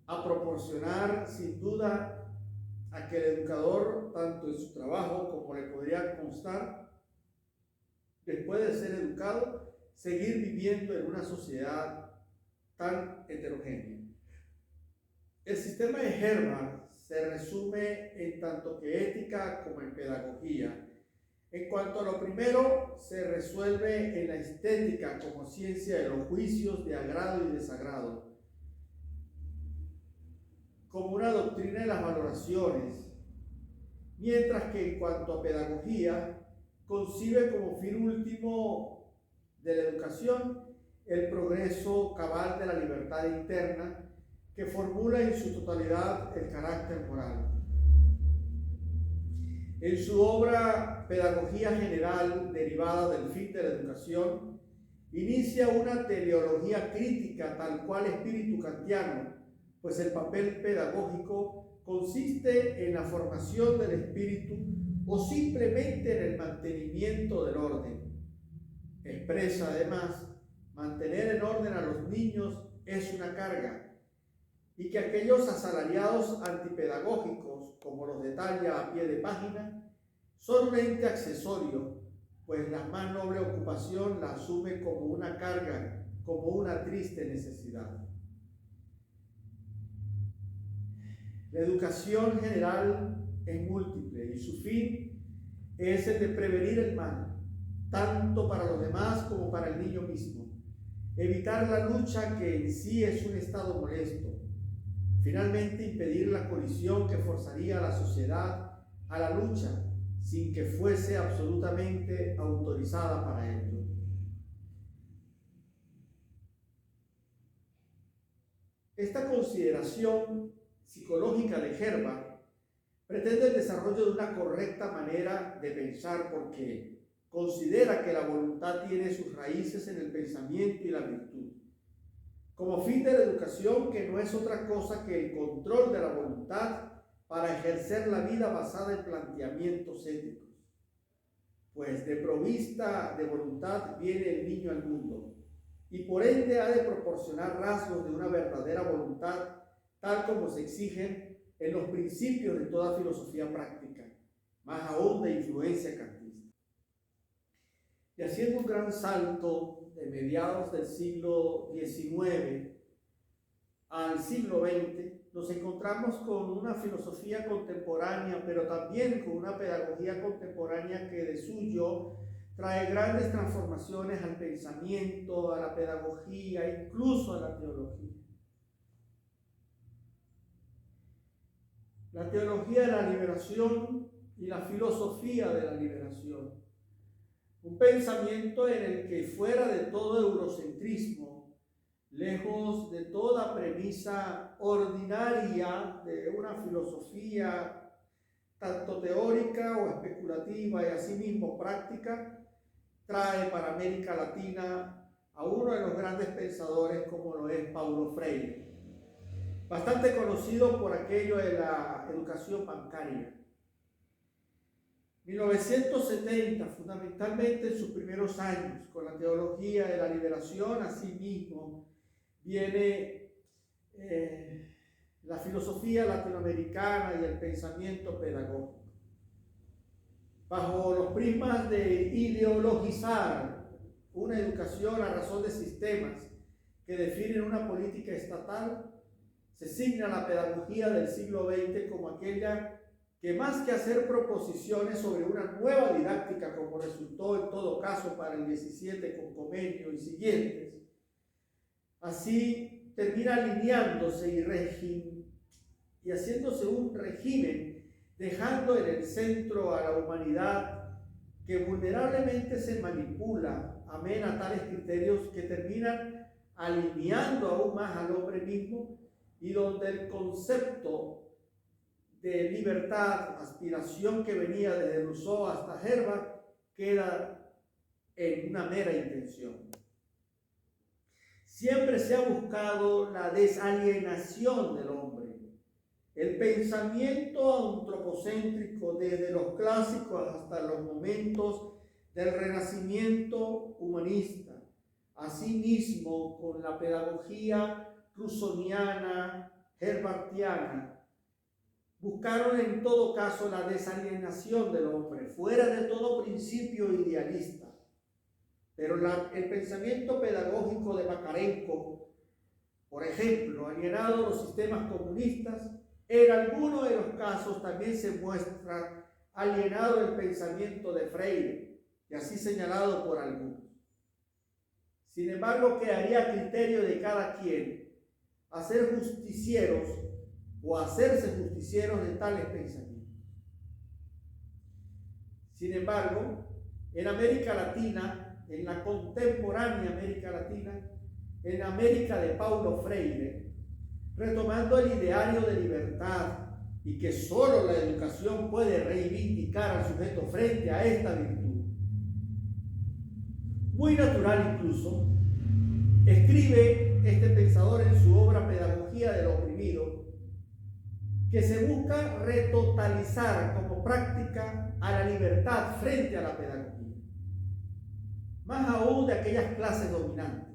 a proporcionar sin duda a que el educador, tanto en su trabajo como le podría constar, después de ser educado, seguir viviendo en una sociedad tan heterogénea. El sistema de Herbart se resume en tanto que ética como en pedagogía. En cuanto a lo primero, se resuelve en la estética como ciencia de los juicios de agrado y desagrado, como una doctrina de las valoraciones, mientras que en cuanto a pedagogía, concibe como fin último de la educación el progreso cabal de la libertad interna que formula en su totalidad el carácter moral. En su obra Pedagogía General, derivada del fin de la educación, inicia una teleología crítica tal cual espíritu kantiano, pues el papel pedagógico consiste en la formación del espíritu o simplemente en el mantenimiento del orden. Expresa además, mantener en orden a los niños es una carga, y que aquellos asalariados antipedagógicos, como los detalla a pie de página, son un ente accesorio, pues la más noble ocupación la asume como una carga, como una triste necesidad. La educación general es múltiple y su fin es el de prevenir el mal, tanto para los demás como para el niño mismo, evitar la lucha que en sí es un estado molesto, finalmente impedir la colisión que forzaría a la sociedad a la lucha sin que fuese absolutamente autorizada para ello. Esta consideración psicológica de Herbart pretende el desarrollo de una correcta manera de pensar porque considera que la voluntad tiene sus raíces en el pensamiento y la virtud, como fin de la educación que no es otra cosa que el control de la voluntad para ejercer la vida basada en planteamientos éticos, pues de provista de voluntad viene el niño al mundo y por ende ha de proporcionar rasgos de una verdadera voluntad tal como se exigen en los principios de toda filosofía práctica, más aún de influencia kantista. Y haciendo un gran salto de mediados del siglo XIX al siglo XX, nos encontramos con una filosofía contemporánea, pero también con una pedagogía contemporánea que de suyo trae grandes transformaciones al pensamiento, a la pedagogía, incluso a la teología. La teología de la liberación y la filosofía de la liberación. Un pensamiento en el que fuera de todo eurocentrismo, lejos de toda premisa ordinaria de una filosofía tanto teórica o especulativa y asimismo práctica, trae para América Latina a uno de los grandes pensadores como lo es Paulo Freire, bastante conocido por aquello de la educación bancaria. 1970, fundamentalmente en sus primeros años, con la teología de la liberación, asimismo, viene la filosofía latinoamericana y el pensamiento pedagógico. Bajo los prismas de ideologizar una educación a razón de sistemas que definen una política estatal, se signa la pedagogía del siglo XX como aquella que más que hacer proposiciones sobre una nueva didáctica, como resultó en todo caso para el 17 con Comenio y siguientes, así termina alineándose y haciéndose un régimen, dejando en el centro a la humanidad que vulnerablemente se manipula, amén a tales criterios que terminan alineando aún más al hombre mismo y donde el concepto de libertad, aspiración que venía desde Rousseau hasta Herbart, queda en una mera intención. Siempre se ha buscado la desalienación del hombre. El pensamiento antropocéntrico, desde los clásicos hasta los momentos del renacimiento humanista, asimismo con la pedagogía rusoniana, herbartiana, buscaron en todo caso la desalienación del hombre, fuera de todo principio idealista. Pero el pensamiento pedagógico de Makarenko, por ejemplo, alienado a los sistemas comunistas, en algunos de los casos también se muestra alienado el pensamiento de Freire, y así señalado por algunos. Sin embargo, quedaría a criterio de cada quien hacer justicieros o hacerse justicieros de tales pensamientos. Sin embargo, en América Latina, en la contemporánea América Latina, en América de Paulo Freire, retomando el ideario de libertad y que solo la educación puede reivindicar al sujeto frente a esta virtud, muy natural incluso, escribe este pensador en su obra Pedagogía del Oprimido, que se busca retotalizar como práctica a la libertad frente a la pedagogía, más aún de aquellas clases dominantes.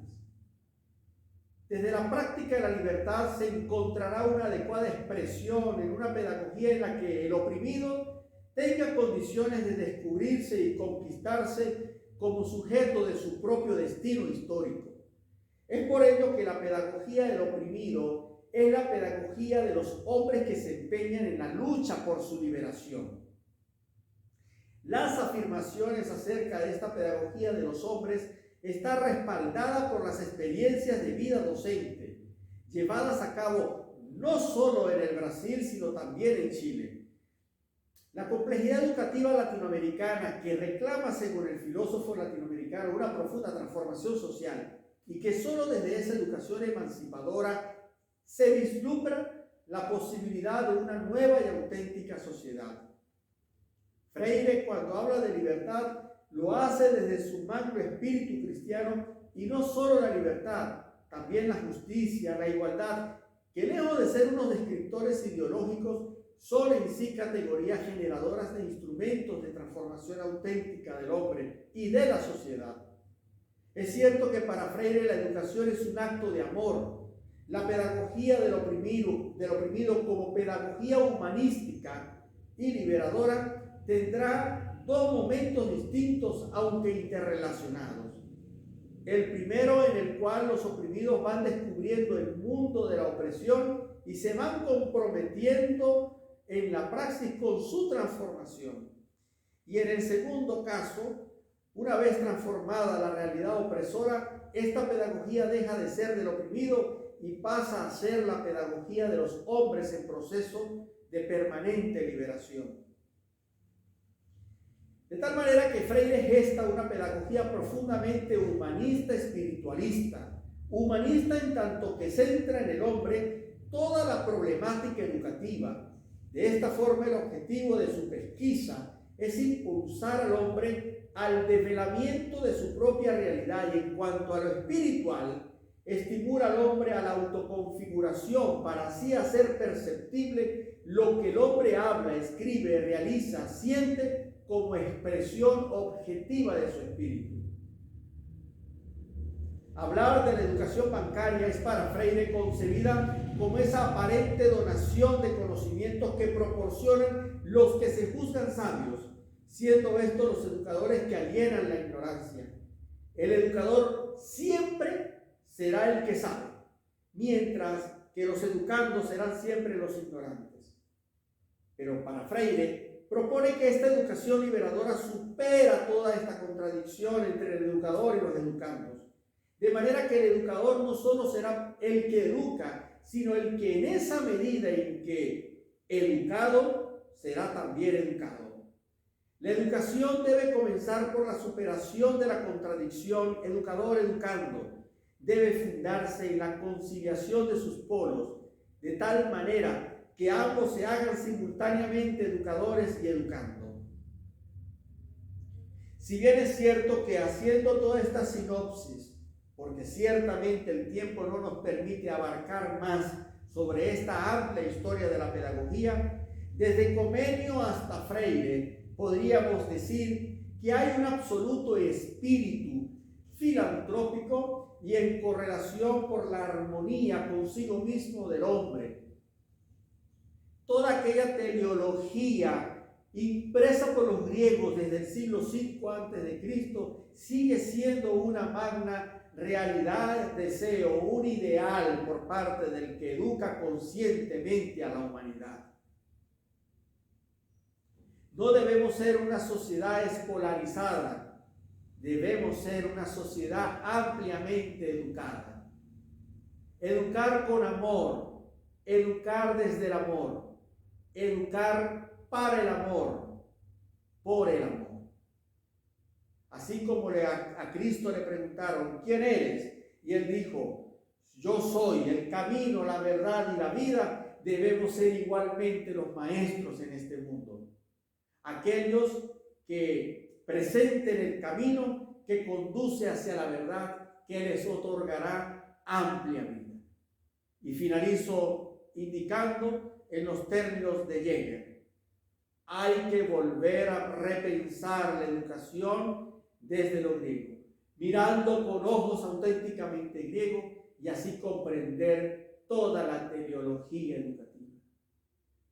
Desde la práctica de la libertad se encontrará una adecuada expresión en una pedagogía en la que el oprimido tenga condiciones de descubrirse y conquistarse como sujeto de su propio destino histórico. Es por ello que la pedagogía del oprimido es la pedagogía de los hombres que se empeñan en la lucha por su liberación. Las afirmaciones acerca de esta pedagogía de los hombres está respaldada por las experiencias de vida docente, llevadas a cabo no solo en el Brasil, sino también en Chile. La complejidad educativa latinoamericana, que reclama, según el filósofo latinoamericano, una profunda transformación social, y que solo desde esa educación emancipadora se vislumbra la posibilidad de una nueva y auténtica sociedad. Freire, cuando habla de libertad, lo hace desde su magno espíritu cristiano, y no solo la libertad, también la justicia, la igualdad, que lejos de ser unos descriptores ideológicos, son en sí categorías generadoras de instrumentos de transformación auténtica del hombre y de la sociedad. Es cierto que para Freire la educación es un acto de amor. La pedagogía del oprimido como pedagogía humanística y liberadora tendrá dos momentos distintos, aunque interrelacionados. El primero, en el cual los oprimidos van descubriendo el mundo de la opresión y se van comprometiendo en la praxis con su transformación. Y en el segundo caso, una vez transformada la realidad opresora, esta pedagogía deja de ser del oprimido y pasa a ser la pedagogía de los hombres en proceso de permanente liberación. De tal manera que Freire gesta una pedagogía profundamente humanista espiritualista, humanista en tanto que centra en el hombre toda la problemática educativa. De esta forma, el objetivo de su pesquisa es impulsar al hombre al develamiento de su propia realidad, y en cuanto a lo espiritual, estimula al hombre a la autoconfiguración para así hacer perceptible lo que el hombre habla, escribe, realiza, siente como expresión objetiva de su espíritu. Hablar de la educación bancaria es para Freire concebida como esa aparente donación de conocimientos que proporcionan los que se juzgan sabios, siendo estos los educadores que alienan la ignorancia. El educador siempre será el que sabe, mientras que los educandos serán siempre los ignorantes. Pero para Freire, propone que esta educación liberadora supera toda esta contradicción entre el educador y los educandos, de manera que el educador no solo será el que educa, sino el que en esa medida en que educado será también educado. La educación debe comenzar por la superación de la contradicción educador-educando. Debe fundarse en la conciliación de sus polos, de tal manera que ambos se hagan simultáneamente educadores y educando. Si bien es cierto que haciendo toda esta sinopsis, porque ciertamente el tiempo no nos permite abarcar más sobre esta amplia historia de la pedagogía, desde Comenio hasta Freire, podríamos decir que hay un absoluto espíritu filantrópico y en correlación por la armonía consigo mismo del hombre. Toda aquella teleología impresa por los griegos desde el siglo V a.C. sigue siendo una magna realidad, deseo, un ideal por parte del que educa conscientemente a la humanidad. No debemos ser una sociedad escolarizada, debemos ser una sociedad ampliamente educada. Educar con amor, educar desde el amor, educar para el amor, por el amor. Así como a Cristo le preguntaron, ¿quién eres? Y él dijo, yo soy el camino, la verdad y la vida. Debemos ser igualmente los maestros en este mundo. Aquellos que presenten el camino que conduce hacia la verdad, que les otorgará amplia vida. Y finalizo indicando en los términos de Jäger. Hay que volver a repensar la educación desde lo griego, mirando con ojos auténticamente griegos y así comprender toda la teleología educativa.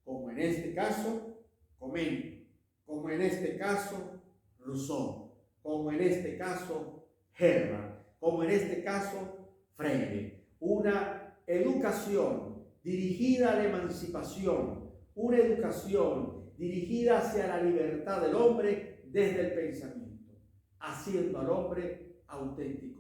Como en este caso, Comenius, como en este caso, Rousseau, como en este caso, Hermann, como en este caso, Freire. Una educación dirigida a la emancipación, una educación dirigida hacia la libertad del hombre desde el pensamiento, haciendo al hombre auténtico.